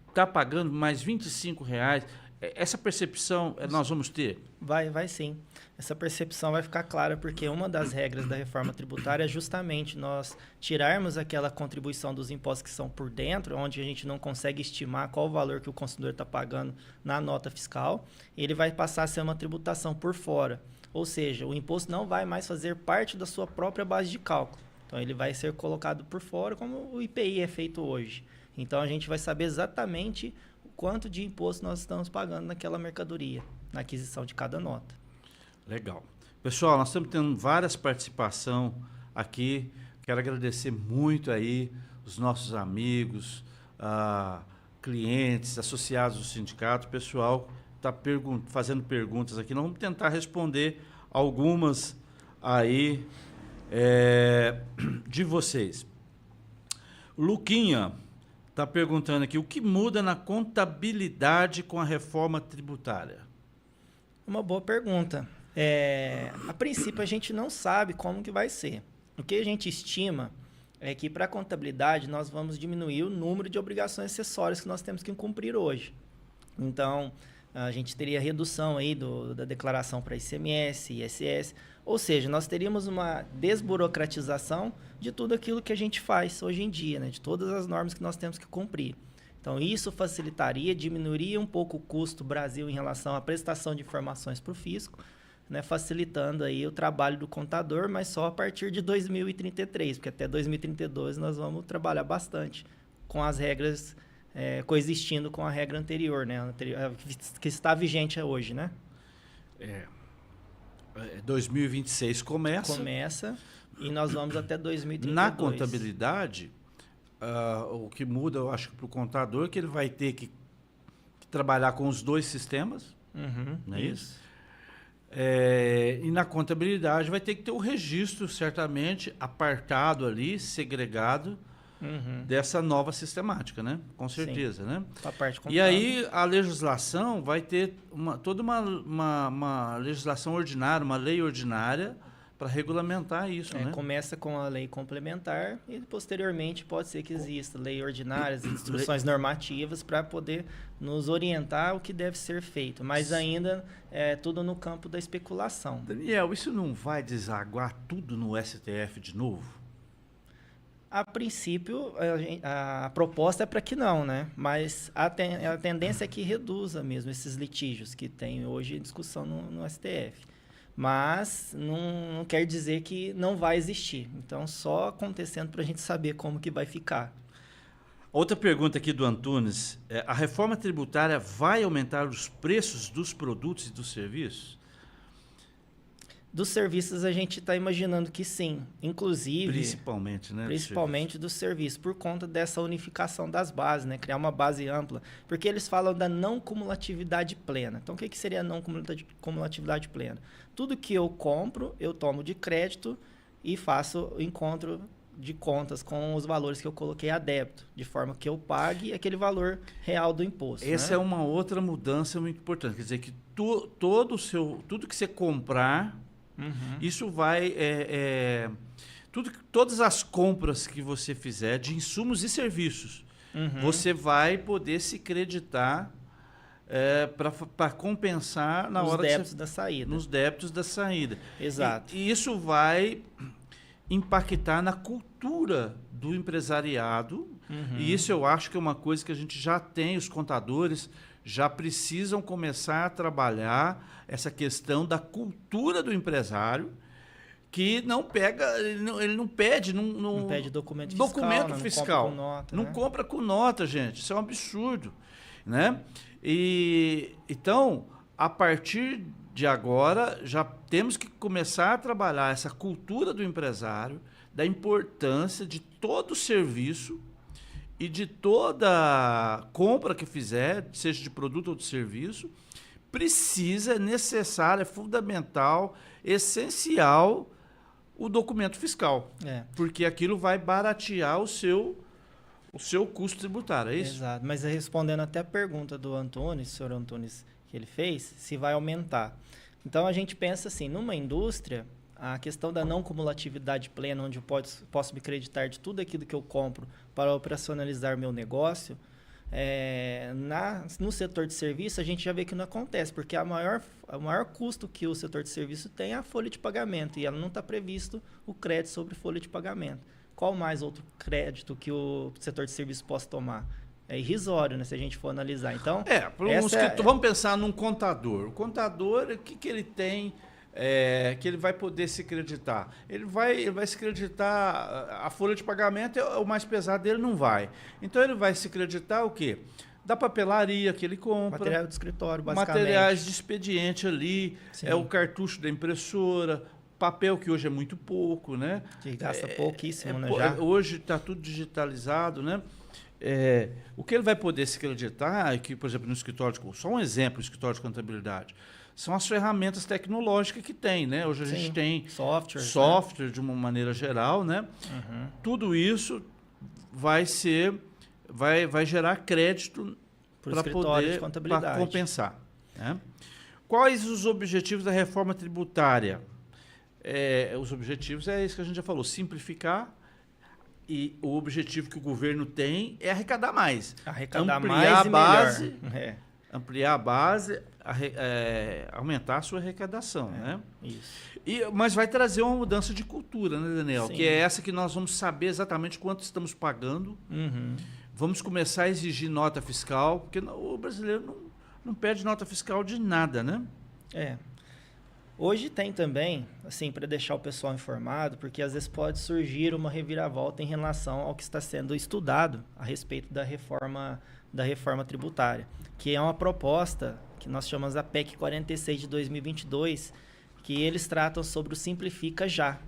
está pagando mais R$25. Essa percepção nós vamos ter? Vai sim. Essa percepção vai ficar clara porque uma das regras da reforma tributária é justamente nós tirarmos aquela contribuição dos impostos que são por dentro, onde a gente não consegue estimar qual o valor que o consumidor está pagando na nota fiscal, e ele vai passar a ser uma tributação por fora. Ou seja, o imposto não vai mais fazer parte da sua própria base de cálculo. Então, ele vai ser colocado por fora, como o IPI é feito hoje. Então, a gente vai saber exatamente o quanto de imposto nós estamos pagando naquela mercadoria, na aquisição de cada nota. Legal. Pessoal, nós estamos tendo várias participações aqui. Quero agradecer muito aí os nossos amigos, clientes, associados do sindicato, pessoal está fazendo perguntas aqui. Nós vamos tentar responder algumas aí de vocês. O Luquinha está perguntando aqui, o que muda na contabilidade com a reforma tributária? Uma boa pergunta. A princípio, a gente não sabe como que vai ser. O que a gente estima é que, para a contabilidade, nós vamos diminuir o número de obrigações acessórias que nós temos que cumprir hoje. Então, a gente teria redução aí da declaração para ICMS, ISS, ou seja, nós teríamos uma desburocratização de tudo aquilo que a gente faz hoje em dia, né? De todas as normas que nós temos que cumprir. Então, isso facilitaria, diminuiria um pouco o custo do Brasil em relação à prestação de informações para o fisco, né? Facilitando aí o trabalho do contador, mas só a partir de 2033, porque até 2032 nós vamos trabalhar bastante com as regras coexistindo com a regra anterior, né? Que está vigente hoje, né? 2026 começa. Começa e nós vamos até 2032. Na contabilidade, o que muda, eu acho, para o contador, é que ele vai ter que trabalhar com os dois sistemas, não é isso? E na contabilidade vai ter que ter o registro, certamente, apartado ali, segregado, dessa nova sistemática, né? Com certeza, né? A parte contábil. E aí a legislação vai ter toda uma legislação ordinária, uma lei ordinária para regulamentar isso, né? Começa com a lei complementar e posteriormente pode ser que exista lei ordinárias, instruções normativas para poder nos orientar o que deve ser feito, mas ainda é tudo no campo da especulação. Daniel, isso não vai desaguar tudo no STF de novo? A princípio, a proposta é para que não, né? Mas a tendência é que reduza mesmo esses litígios que tem hoje em discussão no STF. Mas não quer dizer que não vai existir. Então, só acontecendo para a gente saber como que vai ficar. Outra pergunta aqui do Antunes. A reforma tributária vai aumentar os preços dos produtos e dos serviços? Dos serviços, a gente está imaginando que sim. Inclusive... Principalmente, né? Principalmente dos serviços, por conta dessa unificação das bases, né? Criar uma base ampla. Porque eles falam da não cumulatividade plena. Então, o que seria a não cumulatividade plena? Tudo que eu compro, eu tomo de crédito e faço o encontro de contas com os valores que eu coloquei a débito, de forma que eu pague aquele valor real do imposto. Essa é uma outra mudança muito importante. Quer dizer que tudo que você comprar... Isso vai... todas as compras que você fizer de insumos e serviços, você vai poder se creditar para compensar na hora débitos da saída. Nos débitos da saída. Exato. E isso vai impactar na cultura do empresariado. E isso eu acho que é uma coisa que a gente já tem, os contadores já precisam começar a trabalhar essa questão da cultura do empresário, que não pega, ele não pede... Não pede documento fiscal. Não compra com nota, gente. Isso é um absurdo, né? Então, a partir de agora, já temos que começar a trabalhar essa cultura do empresário, da importância de todo serviço e de toda compra que fizer, seja de produto ou de serviço, precisa, é necessário, é fundamental, essencial o documento fiscal. Porque aquilo vai baratear o seu o seu custo tributário, é isso? Exato, mas respondendo até a pergunta do Antunes, senhor Antunes, que ele fez, se vai aumentar. Então, a gente pensa assim, numa indústria, a questão da não cumulatividade plena, onde eu posso me creditar de tudo aquilo que eu compro para operacionalizar meu negócio, no setor de serviço, a gente já vê que não acontece, porque o maior custo que o setor de serviço tem é a folha de pagamento, e ela não está previsto o crédito sobre folha de pagamento. Qual mais outro crédito que o setor de serviço possa tomar? É irrisório, né, se a gente for analisar. Então, vamos pensar num contador. O contador, o que ele tem que ele vai poder se creditar? Ele vai se creditar, a folha de pagamento o mais pesado dele não vai. Então, ele vai se creditar o quê? Da papelaria que ele compra. Material de escritório, basicamente. Materiais de expediente ali, Sim. o cartucho da impressora, papel que hoje é muito pouco, né? Que gasta pouquíssimo, né? Hoje está tudo digitalizado, né? O que ele vai poder se creditar é que, por exemplo, no escritório, só um exemplo, no escritório de contabilidade, são as ferramentas tecnológicas que tem, né? Hoje a gente tem software, né? De uma maneira geral, né? Uhum. Tudo isso vai gerar crédito para poder compensar, né? Quais os objetivos da reforma tributária? Os objetivos é isso que a gente já falou, simplificar, e o objetivo que o governo tem é arrecadar mais. Ampliar a base, ampliar a base, aumentar a sua arrecadação, né? Isso. Mas vai trazer uma mudança de cultura, né, Daniel? Sim. Que é essa que nós vamos saber exatamente quanto estamos pagando. Uhum. Vamos começar a exigir nota fiscal, porque o brasileiro não pede nota fiscal de nada, né? Hoje tem também, assim, para deixar o pessoal informado, porque às vezes pode surgir uma reviravolta em relação ao que está sendo estudado a respeito da reforma tributária, que é uma proposta que nós chamamos a PEC 46 de 2022, que eles tratam sobre o Simplifica Já,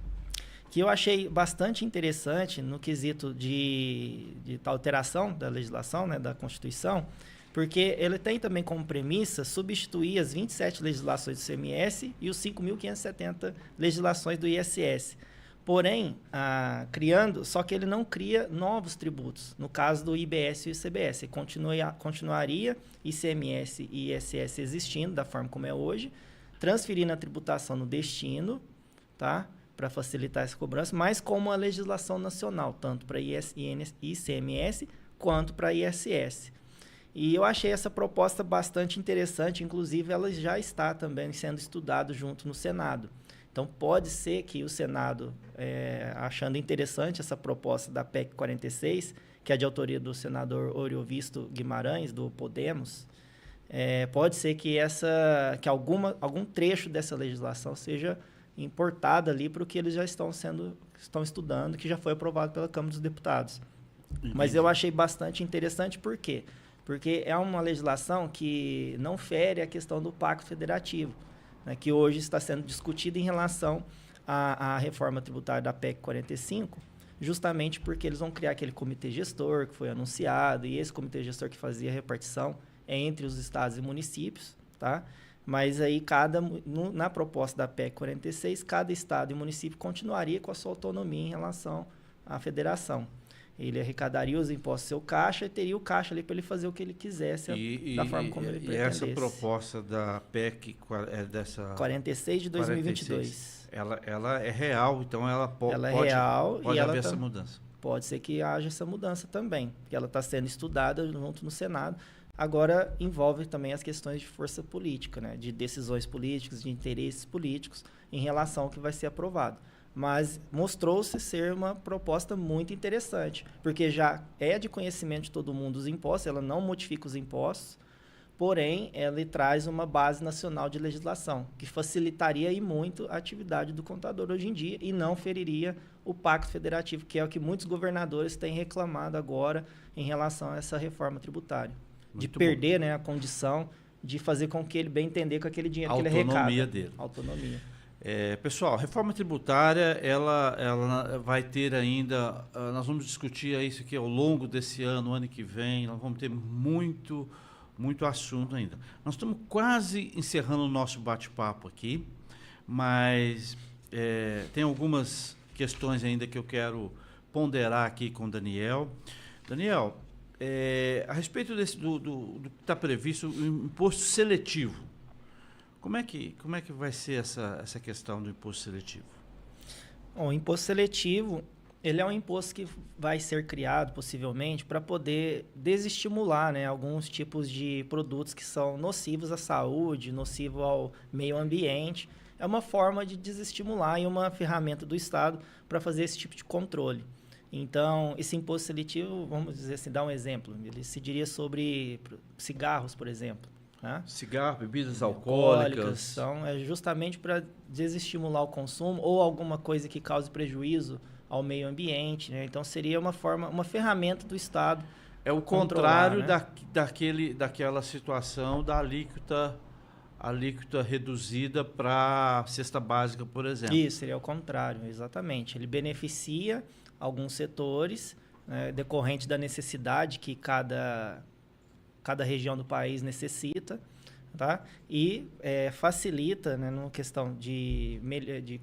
que eu achei bastante interessante no quesito de alteração da legislação, né, da Constituição, porque ele tem também como premissa substituir as 27 legislações do CMS e os 5.570 legislações do ISS. Porém, só que ele não cria novos tributos, no caso do IBS e o ICBS. Continuaria ICMS e ISS existindo da forma como é hoje, transferindo a tributação no destino, tá? Para facilitar essa cobrança, mas com uma legislação nacional, tanto para ICMS quanto para ISS. E eu achei essa proposta bastante interessante, inclusive ela já está também sendo estudada junto no Senado. Então, pode ser que o Senado, achando interessante essa proposta da PEC 46, que é de autoria do senador Oriovisto Guimarães, do Podemos, pode ser que algum trecho dessa legislação seja importada ali para o que eles já estão estudando, que já foi aprovado pela Câmara dos Deputados. Entendi. Mas eu achei bastante interessante, por quê? Porque é uma legislação que não fere a questão do Pacto Federativo, né, que hoje está sendo discutido em relação à reforma tributária da PEC 45, justamente porque eles vão criar aquele comitê gestor que foi anunciado, e esse comitê gestor que fazia a repartição entre os estados e municípios, tá? Mas aí, na proposta da PEC 46, cada estado e município continuaria com a sua autonomia em relação à federação. Ele arrecadaria os impostos do seu caixa e teria o caixa ali para ele fazer o que ele quisesse, da forma como ele pretendesse. E essa proposta da PEC, dessa 46 de 2022. 46, ela é real, então ela pode haver essa mudança. Pode ser que haja essa mudança também, porque ela está sendo estudada junto no Senado. Agora, envolve também as questões de força política, né? De decisões políticas, de interesses políticos em relação ao que vai ser aprovado. Mas mostrou-se ser uma proposta muito interessante, porque já é de conhecimento de todo mundo os impostos, ela não modifica os impostos, porém, ela traz uma base nacional de legislação, que facilitaria e muito a atividade do contador hoje em dia e não feriria o Pacto Federativo, que é o que muitos governadores têm reclamado agora em relação a essa reforma tributária. Muito de perder, né, a condição de fazer com que ele bem entender com aquele dinheiro que ele arrecada. Autonomia dele. Autonomia. Pessoal, a reforma tributária, ela vai ter ainda, nós vamos discutir isso aqui ao longo desse ano que vem, nós vamos ter muito assunto ainda. Nós estamos quase encerrando o nosso bate-papo aqui, mas tem algumas questões ainda que eu quero ponderar aqui com o Daniel. Daniel, a respeito do que está previsto, o imposto seletivo, como é que vai ser essa questão do imposto seletivo? Bom, o imposto seletivo, ele é um imposto que vai ser criado, possivelmente, para poder desestimular, né, alguns tipos de produtos que são nocivos à saúde, nocivos ao meio ambiente. É uma forma de desestimular e uma ferramenta do Estado para fazer esse tipo de controle. Então, esse imposto seletivo, vamos dizer assim, dar um exemplo, ele se diria sobre cigarros, por exemplo. Né? Cigarro, bebidas alcoólicas. É justamente para desestimular o consumo ou alguma coisa que cause prejuízo ao meio ambiente. Né? Então, seria uma ferramenta do Estado. É o contrário, né? daquela situação da alíquota reduzida para cesta básica, por exemplo. Isso, seria o contrário, exatamente. Ele beneficia alguns setores, né, decorrente da necessidade que cada região do país necessita, tá? E facilita, né, na questão de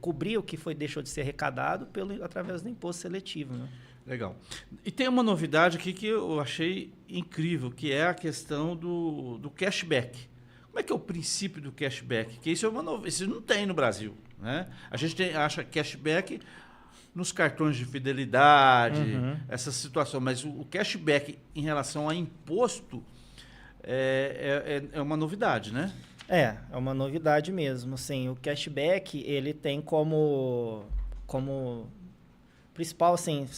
cobrir o que deixou de ser arrecadado através do imposto seletivo. Né? Legal. E tem uma novidade aqui que eu achei incrível, que é a questão do cashback. Como é que é o princípio do cashback? Que isso não tem no Brasil. Né? A gente acha cashback nos cartões de fidelidade, essa situação. Mas o cashback em relação a imposto é uma novidade, né? É uma novidade mesmo. Assim, o cashback, ele tem como principal assim,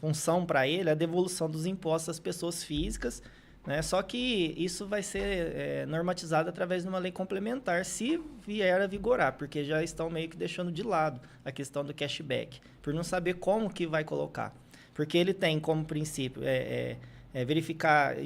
função para ele a devolução dos impostos às pessoas físicas, né? Só que isso vai ser normatizado através de uma lei complementar, se vier a vigorar, porque já estão meio que deixando de lado a questão do cashback, por não saber como que vai colocar. Porque ele tem como princípio verificar,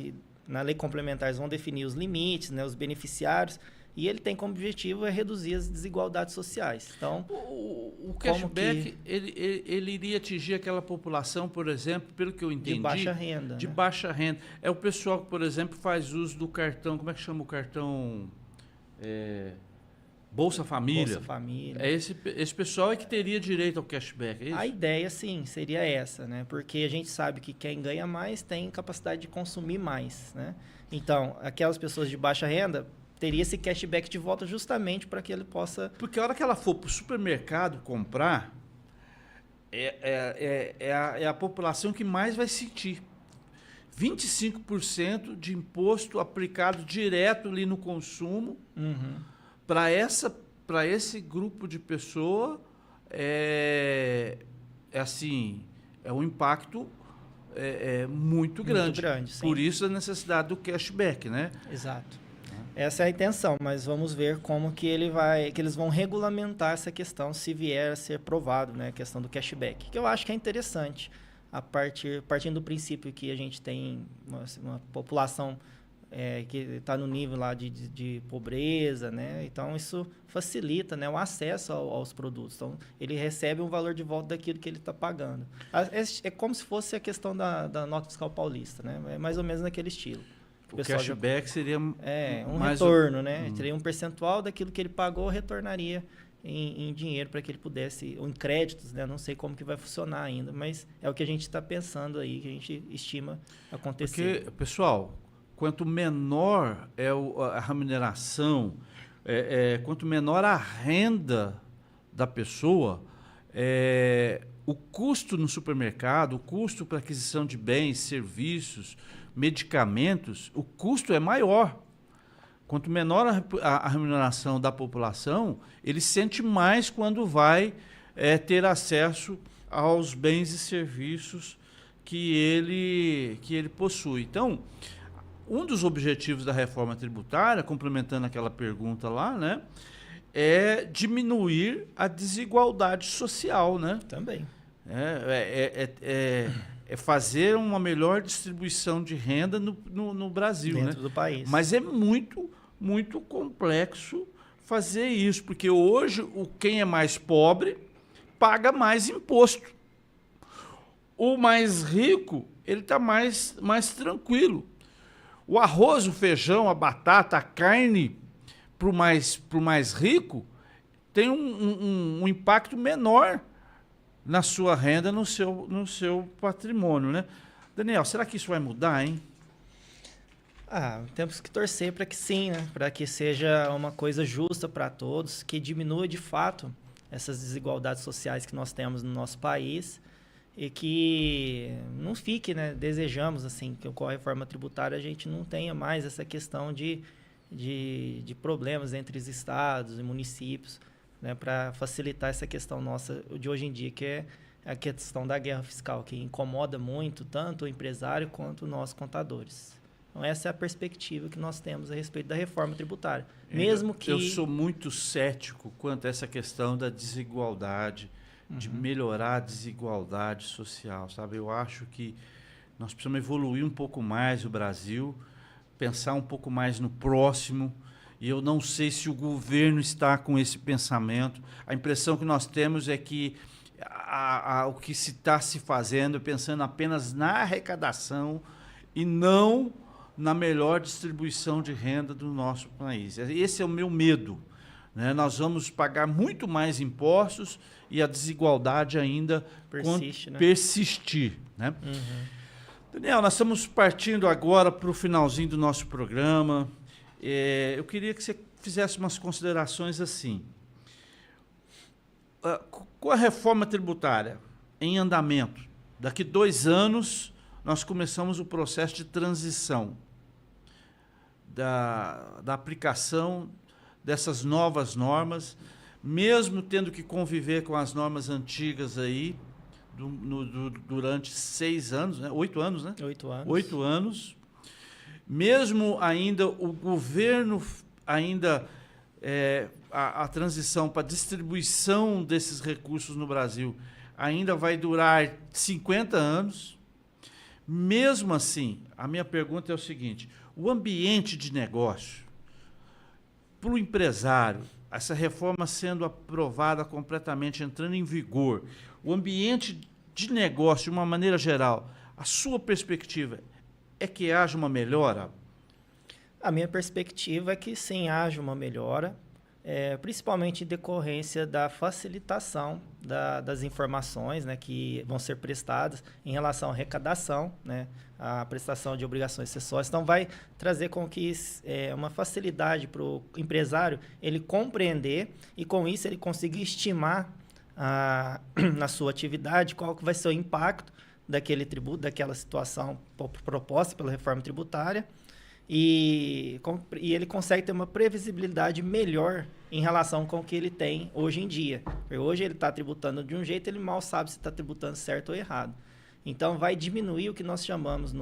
na lei complementar eles vão definir os limites, né, os beneficiários, e ele tem como objetivo reduzir as desigualdades sociais. Então, o cashback, ele iria atingir aquela população, por exemplo, pelo que eu entendi... De baixa renda. De né? baixa renda. É o pessoal que, por exemplo, faz uso do cartão... Como é que chama o cartão? Bolsa Família. Bolsa Família. Esse pessoal é que teria direito ao cashback, é isso? A ideia, sim, seria essa, né? Porque a gente sabe que quem ganha mais tem capacidade de consumir mais, né? Então, aquelas pessoas de baixa renda... teria esse cashback de volta justamente para que ele possa... Porque a hora que ela for para o supermercado comprar, é a população que mais vai sentir. 25% de imposto aplicado direto ali no consumo. Para esse grupo de pessoa, é um impacto muito grande. Muito grande, sim. Por isso a necessidade do cashback, né? Exato. Essa é a intenção, mas vamos ver como que eles vão regulamentar essa questão se vier a ser aprovado, né, a questão do cashback, que eu acho que é interessante, partindo do princípio que a gente tem uma população que está no nível lá de pobreza, né, então isso facilita, né, o acesso aos produtos, então ele recebe um valor de volta daquilo que ele está pagando. É como se fosse a questão da nota fiscal paulista, né, é mais ou menos naquele estilo. O cashback seria um retorno, né? Seria um percentual daquilo que ele pagou, retornaria em dinheiro para que ele pudesse, ou em créditos, né? Não sei como que vai funcionar ainda, mas é o que a gente está pensando aí, que a gente estima acontecer. Porque, pessoal, quanto menor é a remuneração, quanto menor a renda da pessoa, o custo no supermercado, o custo para aquisição de bens, serviços, medicamentos, o custo é maior. Quanto menor a remuneração da população, ele sente mais quando vai ter acesso aos bens e serviços que ele possui. Então, um dos objetivos da reforma tributária, complementando aquela pergunta lá, né, é diminuir a desigualdade social, né? Também. É fazer uma melhor distribuição de renda no Brasil. Dentro do país. Mas é muito, muito complexo fazer isso, porque hoje quem é mais pobre paga mais imposto. O mais rico, ele está mais tranquilo. O arroz, o feijão, a batata, a carne, para o mais rico, tem um impacto menor na sua renda, no seu patrimônio, né? Daniel, será que isso vai mudar, hein? Temos que torcer para que sim, né? Para que seja uma coisa justa para todos, que diminua de fato essas desigualdades sociais que nós temos no nosso país e que não fique, né? Desejamos assim que com a reforma tributária a gente não tenha mais essa questão de problemas entre os estados e municípios, né? Para facilitar essa questão nossa de hoje em dia, que é a questão da guerra fiscal, que incomoda muito tanto o empresário quanto nós contadores. Então, essa é a perspectiva que nós temos a respeito da reforma tributária. Mesmo que... Eu sou muito cético quanto a essa questão da desigualdade, de melhorar a desigualdade social, sabe? Eu acho que nós precisamos evoluir um pouco mais o Brasil, pensar um pouco mais no próximo, e eu não sei se o governo está com esse pensamento. A impressão que nós temos é que o que se está se fazendo é pensando apenas na arrecadação e não na melhor distribuição de renda do nosso país. Esse é o meu medo, né? Nós vamos pagar muito mais impostos e a desigualdade ainda persistir, né? Daniel, nós estamos partindo agora para o finalzinho do nosso programa. Eu queria que você fizesse umas considerações assim. Com a reforma tributária em andamento, daqui 2 anos nós começamos o processo de transição da aplicação dessas novas normas, mesmo tendo que conviver com as normas antigas aí durante 6 anos, né? 8 anos, né? 8 anos. 8 anos. Mesmo ainda o governo ainda a transição para a distribuição desses recursos no Brasil ainda vai durar 50 anos. Mesmo assim, a minha pergunta é o seguinte: o ambiente de negócio, para o empresário, essa reforma sendo aprovada completamente, entrando em vigor, o ambiente de negócio, de uma maneira geral, a sua perspectiva é que haja uma melhora? A minha perspectiva é que sim, haja uma melhora, principalmente em decorrência da facilitação das informações, né, que vão ser prestadas em relação à arrecadação, né, a prestação de obrigações acessórias. Então, vai trazer com que uma facilidade para o empresário ele compreender e, com isso, ele conseguir estimar na sua atividade qual que vai ser o impacto daquele tributo, daquela situação proposta pela reforma tributária. E ele consegue ter uma previsibilidade melhor em relação com o que ele tem hoje em dia. Porque hoje ele está tributando de um jeito, ele mal sabe se está tributando certo ou errado. Então, vai diminuir o que nós chamamos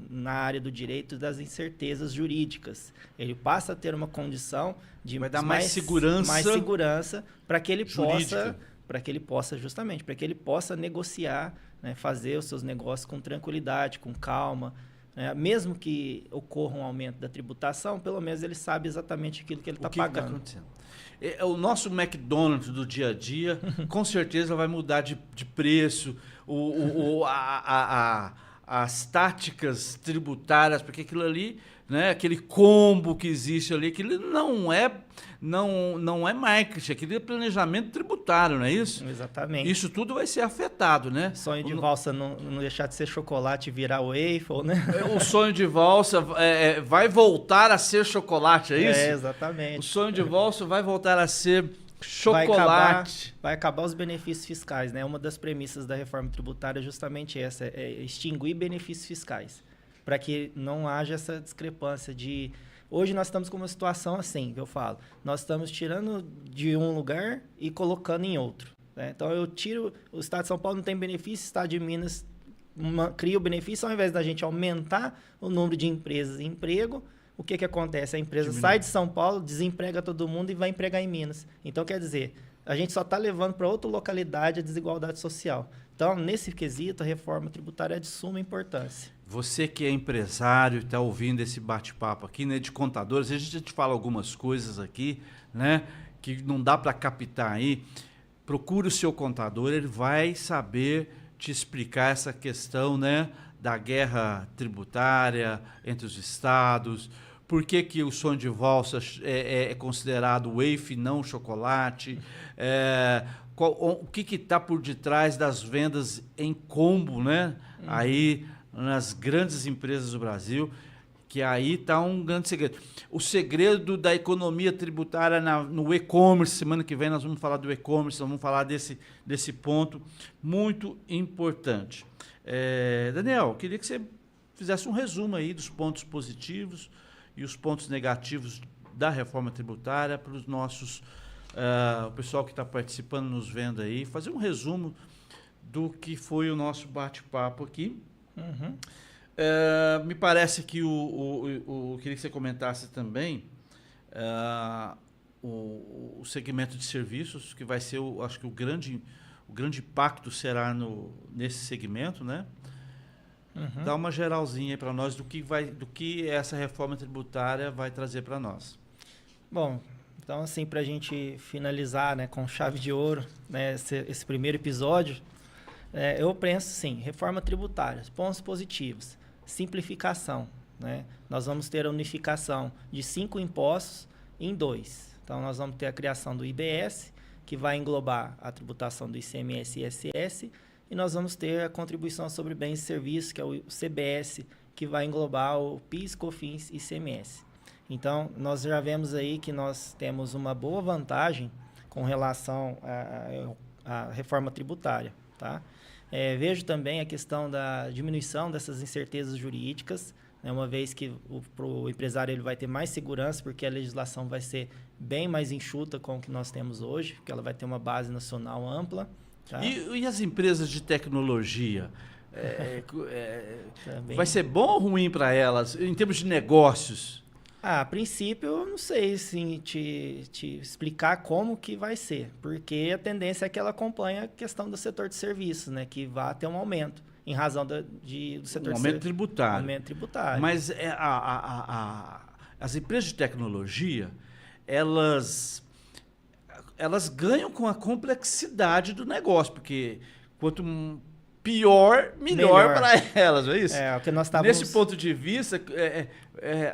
na área do direito das incertezas jurídicas. Ele passa a ter uma condição de... Vai dar mais segurança. Mais segurança para que ele possa... Para que ele possa negociar, né, fazer os seus negócios com tranquilidade, com calma. Mesmo que ocorra um aumento da tributação, pelo menos ele sabe exatamente aquilo que ele está pagando. Está acontecendo? O nosso McDonald's do dia a dia, com certeza vai mudar de preço, as táticas tributárias, porque aquilo ali, né, aquele combo que existe ali, aquilo não é marketing, aquilo é planejamento tributário, não é isso? Exatamente. Isso tudo vai ser afetado, né? Sonho de valsa não deixar de ser chocolate e virar waffle, né? O sonho de valsa vai voltar a ser chocolate, é isso? Exatamente. O sonho de valsa vai voltar a ser chocolate. Vai acabar os benefícios fiscais, né? Uma das premissas da reforma tributária é justamente essa, é extinguir benefícios fiscais, para que não haja essa discrepância de... Hoje nós estamos com uma situação assim, que eu falo, nós estamos tirando de um lugar e colocando em outro, né? Então, eu tiro... O Estado de São Paulo não tem benefício, o Estado de Minas cria o benefício, ao invés da gente aumentar o número de empresas e emprego, o que acontece? A empresa sai de São Paulo, desemprega todo mundo e vai empregar em Minas. Então, quer dizer, a gente só está levando para outra localidade a desigualdade social. Então, nesse quesito, a reforma tributária é de suma importância. Você que é empresário e está ouvindo esse bate-papo aqui, né, de contadores, a gente te fala algumas coisas aqui, né, que não dá para captar aí. Procure o seu contador, ele vai saber te explicar essa questão, né, da guerra tributária entre os estados, por que o sonho de valsa é considerado waffle e não chocolate, o que está por detrás das vendas em combo, né? Aí nas grandes empresas do Brasil, que aí está um grande segredo. O segredo da economia tributária no e-commerce, semana que vem nós vamos falar do e-commerce, nós vamos falar desse ponto muito importante. Daniel, queria que você fizesse um resumo aí dos pontos positivos e os pontos negativos da reforma tributária para os nossos, o pessoal que está participando, nos vendo aí, fazer um resumo do que foi o nosso bate-papo aqui. Uhum. Me parece que queria que você comentasse também o segmento de serviços, que vai ser, acho que o grande impacto será nesse segmento, né? Uhum. Dá uma geralzinha para nós do que essa reforma tributária vai trazer para nós. Bom, então assim, para a gente finalizar, né, com chave de ouro, né, esse primeiro episódio, eu penso sim, reforma tributária, pontos positivos, simplificação, né? Nós vamos ter a unificação de 5 impostos em 2. Então, nós vamos ter a criação do IBS, que vai englobar a tributação do ICMS e ISS, e nós vamos ter a contribuição sobre bens e serviços, que é o CBS, que vai englobar o PIS, COFINS e ICMS. Então, nós já vemos aí que nós temos uma boa vantagem com relação à reforma tributária, tá? Vejo também a questão da diminuição dessas incertezas jurídicas, né, uma vez que o empresário ele vai ter mais segurança, porque a legislação vai ser bem mais enxuta com o que nós temos hoje, porque ela vai ter uma base nacional ampla. Tá? E as empresas de tecnologia? Vai ser bom ou ruim para elas, em termos de negócios? A princípio, eu não sei assim, te explicar como que vai ser, porque a tendência é que ela acompanhe a questão do setor de serviços, né, que vai ter um aumento em razão do setor um aumento tributário. Aumento tributário. Mas as empresas de tecnologia, elas ganham com a complexidade do negócio, porque quanto pior, melhor para elas, não é isso? O que nós estávamos... Nesse ponto de vista,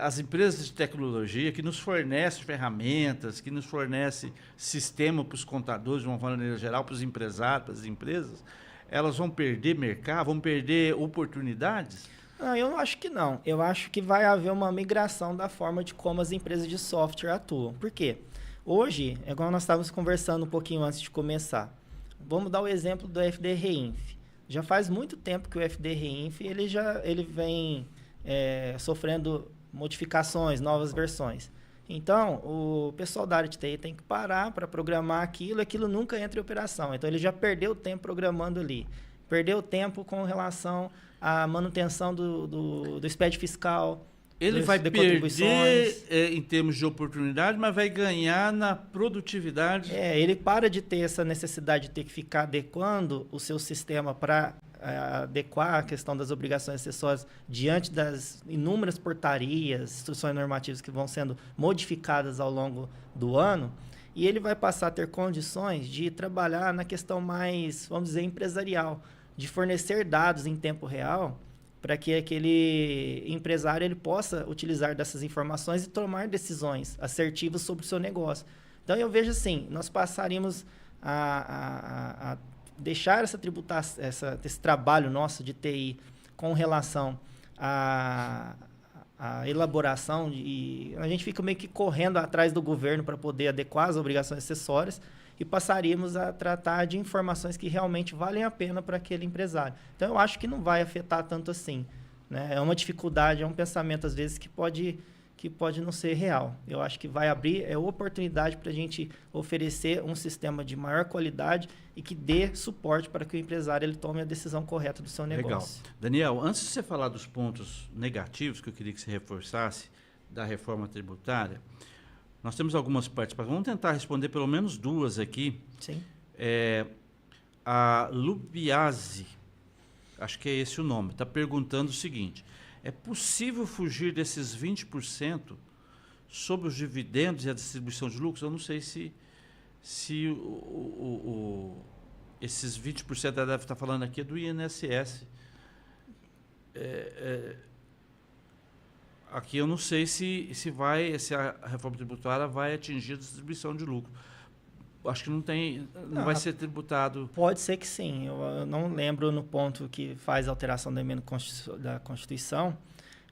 as empresas de tecnologia que nos fornecem ferramentas, que nos fornecem sistema para os contadores, de uma maneira geral, para os empresários, para as empresas, elas vão perder mercado, vão perder oportunidades? Não, eu acho que não. Eu acho que vai haver uma migração da forma de como as empresas de software atuam. Por quê? Hoje, é igual nós estávamos conversando um pouquinho antes de começar. Vamos dar o exemplo do FDRINF. Já faz muito tempo que o FDRINF ele vem sofrendo modificações, novas versões. Então, o pessoal da área de TI tem que parar para programar aquilo nunca entra em operação. Então, ele já perdeu tempo programando ali. Perdeu tempo com relação à manutenção do SPED fiscal. Ele vai perder em termos de oportunidade, mas vai ganhar na produtividade. Ele para de ter essa necessidade de ter que ficar adequando o seu sistema para adequar a questão das obrigações acessórias diante das inúmeras portarias, instruções normativas que vão sendo modificadas ao longo do ano, e ele vai passar a ter condições de trabalhar na questão mais, vamos dizer, empresarial, de fornecer dados em tempo real, para que aquele empresário ele possa utilizar dessas informações e tomar decisões assertivas sobre o seu negócio. Então, eu vejo assim, nós passaríamos a deixar essa tributação, esse trabalho nosso de TI com relação à elaboração, e a gente fica meio que correndo atrás do governo para poder adequar as obrigações acessórias, e passaríamos a tratar de informações que realmente valem a pena para aquele empresário. Então, eu acho que não vai afetar tanto assim, né? É uma dificuldade, é um pensamento, às vezes, que pode não ser real. Eu acho que vai abrir oportunidade para a gente oferecer um sistema de maior qualidade e que dê suporte para que o empresário ele tome a decisão correta do seu negócio. Legal. Daniel, antes de você falar dos pontos negativos, que eu queria que você reforçasse, da reforma tributária, nós temos algumas participações. Vamos tentar responder pelo menos duas aqui. Sim. A Lubiase, acho que é esse o nome, está perguntando o seguinte: é possível fugir desses 20% sobre os dividendos e a distribuição de lucros? Eu não sei se esses 20% ela deve estar falando aqui do INSS. Aqui eu não sei se a reforma tributária vai atingir a distribuição de lucro. acho que não vai ser tributado. Pode ser que sim. Eu não lembro no ponto que faz a alteração da emenda da Constituição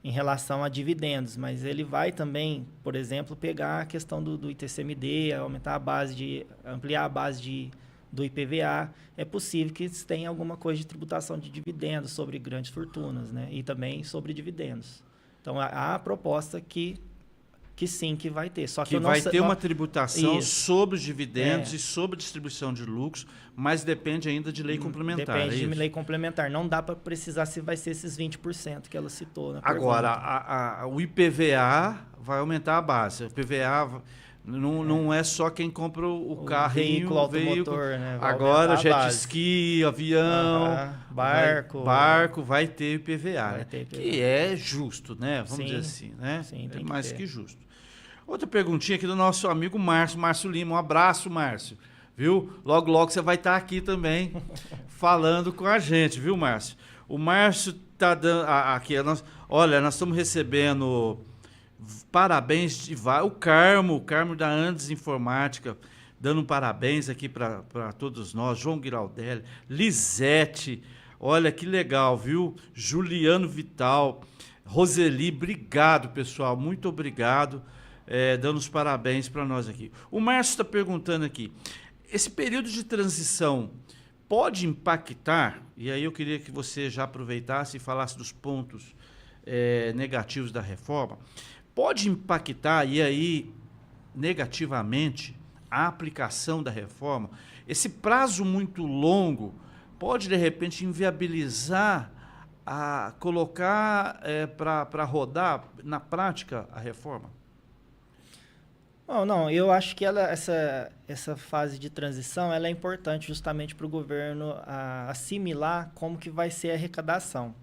em relação a dividendos, mas ele vai também, por exemplo, pegar a questão do ITCMD, aumentar a base ampliar a base do IPVA. É possível que tenha alguma coisa de tributação de dividendos sobre grandes fortunas, né? E também sobre dividendos. Então, há a proposta que sim, que vai ter. Só que vai ter uma tributação sobre os dividendos e sobre a distribuição de lucros, mas depende ainda de lei complementar. Depende de lei complementar. Não dá para precisar se vai ser esses 20% que ela citou na Agora, o IPVA vai aumentar a base. O IPVA não é só quem compra o carro, veículo automotor, né? Agora, jet ski, avião, barco, vai ter IPVA, que é justo, né? Vamos dizer assim, né? Sim, é mais que justo. Outra perguntinha aqui do nosso amigo Márcio Lima. Um abraço, Márcio. Viu? Logo, logo você vai estar aqui também falando com a gente, viu, Márcio? O Márcio está dando... Olha, nós estamos recebendo parabéns de o Carmo da Andes Informática, dando parabéns aqui para todos nós. João Giraldelli, Lisete, olha que legal, viu? Juliano Vital, Roseli, obrigado, pessoal, muito obrigado. Dando os parabéns para nós aqui. O Márcio está perguntando aqui, esse período de transição pode impactar, e aí eu queria que você já aproveitasse e falasse dos pontos negativos da reforma, pode impactar, e aí, negativamente, a aplicação da reforma? Esse prazo muito longo pode, de repente, inviabilizar a colocar para rodar na prática a reforma? Não, eu acho que essa fase de transição ela é importante justamente para o governo assimilar como que vai ser a arrecadação.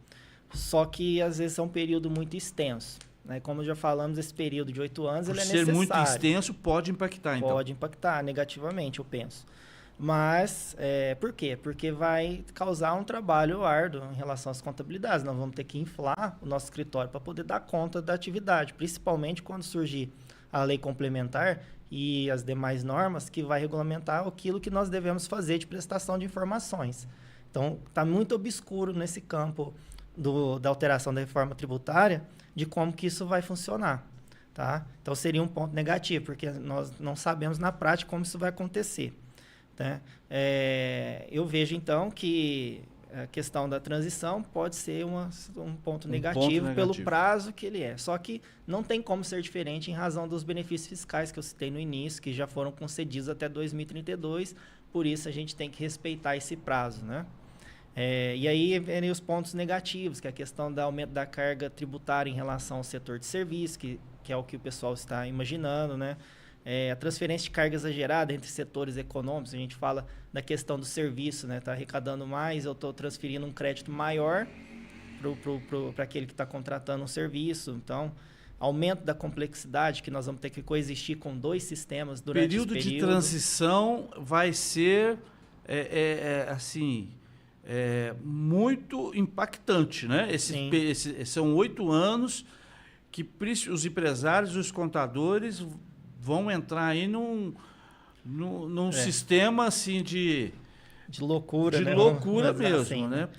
Só que, às vezes, é um período muito extenso. Né? Como já falamos, esse período de 8 anos ele é necessário. Por ser muito extenso, pode impactar, então? Pode impactar negativamente, eu penso. Mas, por quê? Porque vai causar um trabalho árduo em relação às contabilidades. Nós vamos ter que inflar o nosso escritório para poder dar conta da atividade, principalmente quando surgir a lei complementar e as demais normas que vai regulamentar aquilo que nós devemos fazer de prestação de informações. Então, está muito obscuro nesse campo da alteração da reforma tributária de como que isso vai funcionar. Tá? Então, seria um ponto negativo, porque nós não sabemos na prática como isso vai acontecer. Tá? Eu vejo, então, que a questão da transição pode ser um ponto negativo pelo prazo que ele é. Só que não tem como ser diferente em razão dos benefícios fiscais que eu citei no início, que já foram concedidos até 2032, por isso a gente tem que respeitar esse prazo, né? E aí vem os pontos negativos, que é a questão do aumento da carga tributária em relação ao setor de serviço, que é o que o pessoal está imaginando, né? A transferência de carga exagerada entre setores econômicos, a gente fala da questão do serviço, né? Está arrecadando mais, eu estou transferindo um crédito maior para aquele que está contratando um serviço. Então, aumento da complexidade, que nós vamos ter que coexistir com 2 sistemas durante esse período. O período de transição vai ser, muito impactante, né? São 8 anos que os empresários, os contadores vão entrar aí num sistema assim de loucura, de né? loucura mesmo, assim, né?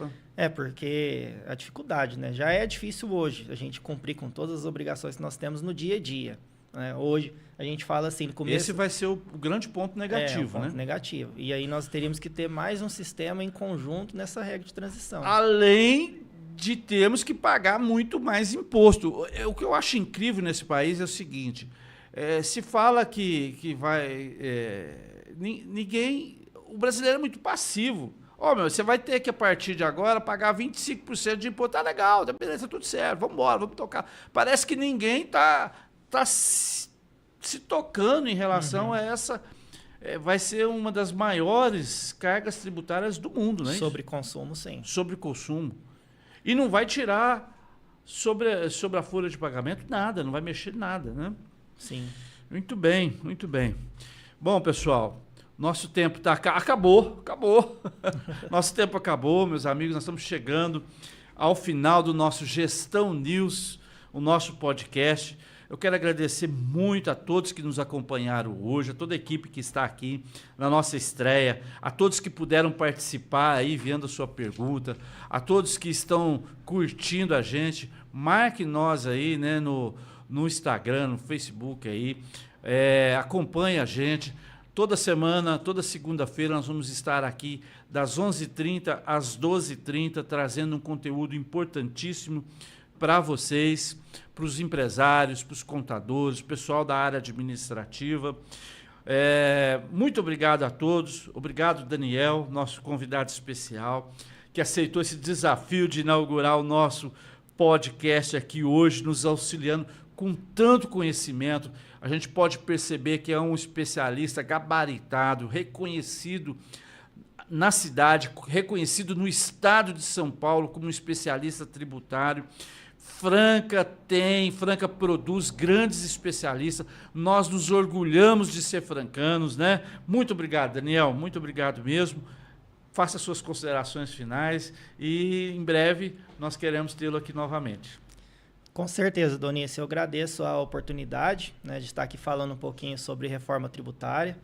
Porque a dificuldade, né? Já é difícil hoje a gente cumprir com todas as obrigações que nós temos no dia a dia. Né? Hoje a gente fala assim, no começo... Esse vai ser o grande ponto negativo, ponto negativo. E aí nós teríamos que ter mais um sistema em conjunto nessa regra de transição. Além de termos que pagar muito mais imposto. O que eu acho incrível nesse país é o seguinte... se fala que vai... ninguém... O brasileiro é muito passivo. Você vai ter que, a partir de agora, pagar 25% de imposto. Tá legal, tá beleza, tudo certo, vamos embora, vamos tocar. Parece que ninguém tá se tocando em relação a essa... vai ser uma das maiores cargas tributárias do mundo, né? Sobre consumo, sim. Sobre consumo. E não vai tirar sobre a folha de pagamento nada, não vai mexer nada, né? Sim. Muito bem, muito bem. Bom, pessoal, nosso tempo acabou. Nosso tempo acabou, meus amigos. Nós estamos chegando ao final do nosso Gestão News, o nosso podcast. Eu quero agradecer muito a todos que nos acompanharam hoje, a toda a equipe que está aqui na nossa estreia, a todos que puderam participar aí, vendo a sua pergunta, a todos que estão curtindo a gente. Marque nós aí, né, no Instagram, no Facebook aí, acompanhe a gente. Toda semana, toda segunda-feira, nós vamos estar aqui das 11h30 às 12h30, trazendo um conteúdo importantíssimo para vocês, para os empresários, para os contadores, pessoal da área administrativa. Muito obrigado a todos. Obrigado, Daniel, nosso convidado especial, que aceitou esse desafio de inaugurar o nosso podcast aqui hoje, nos auxiliando com tanto conhecimento. A gente pode perceber que é um especialista gabaritado, reconhecido na cidade, reconhecido no estado de São Paulo como um especialista tributário. Franca produz grandes especialistas. Nós nos orgulhamos de ser francanos, né? Muito obrigado, Daniel, muito obrigado mesmo. Faça suas considerações finais e, em breve, nós queremos tê-lo aqui novamente. Com certeza, Donice, eu agradeço a oportunidade, né, de estar aqui falando um pouquinho sobre reforma tributária.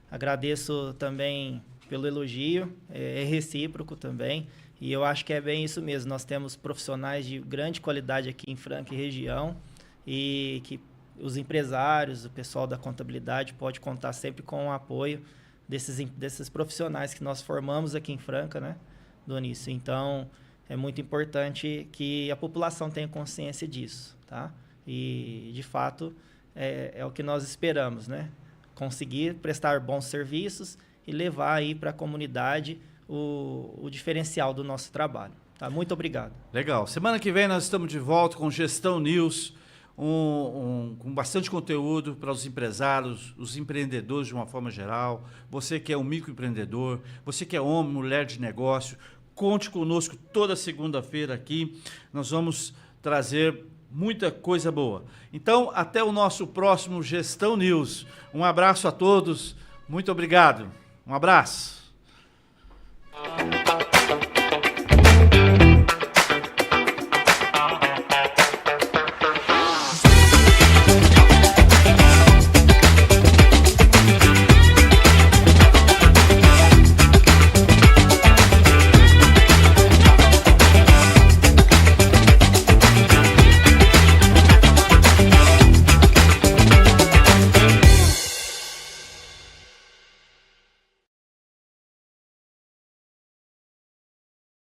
Agradeço também pelo elogio, é recíproco também, e eu acho que é bem isso mesmo. Nós temos profissionais de grande qualidade aqui em Franca e região, e que os empresários, o pessoal da contabilidade pode contar sempre com o apoio desses profissionais que nós formamos aqui em Franca, né, Donice? Então, é muito importante que a população tenha consciência disso, tá? E, de fato, é o que nós esperamos, né? Conseguir prestar bons serviços e levar aí para a comunidade o diferencial do nosso trabalho, tá? Muito obrigado. Legal. Semana que vem nós estamos de volta com Gestão News, com bastante conteúdo para os empresários, os empreendedores de uma forma geral. Você que é um microempreendedor, você que é homem, mulher de negócio, conte conosco toda segunda-feira aqui. Nós vamos trazer muita coisa boa. Então, até o nosso próximo Gestão News. Um abraço a todos. Muito obrigado. Um abraço.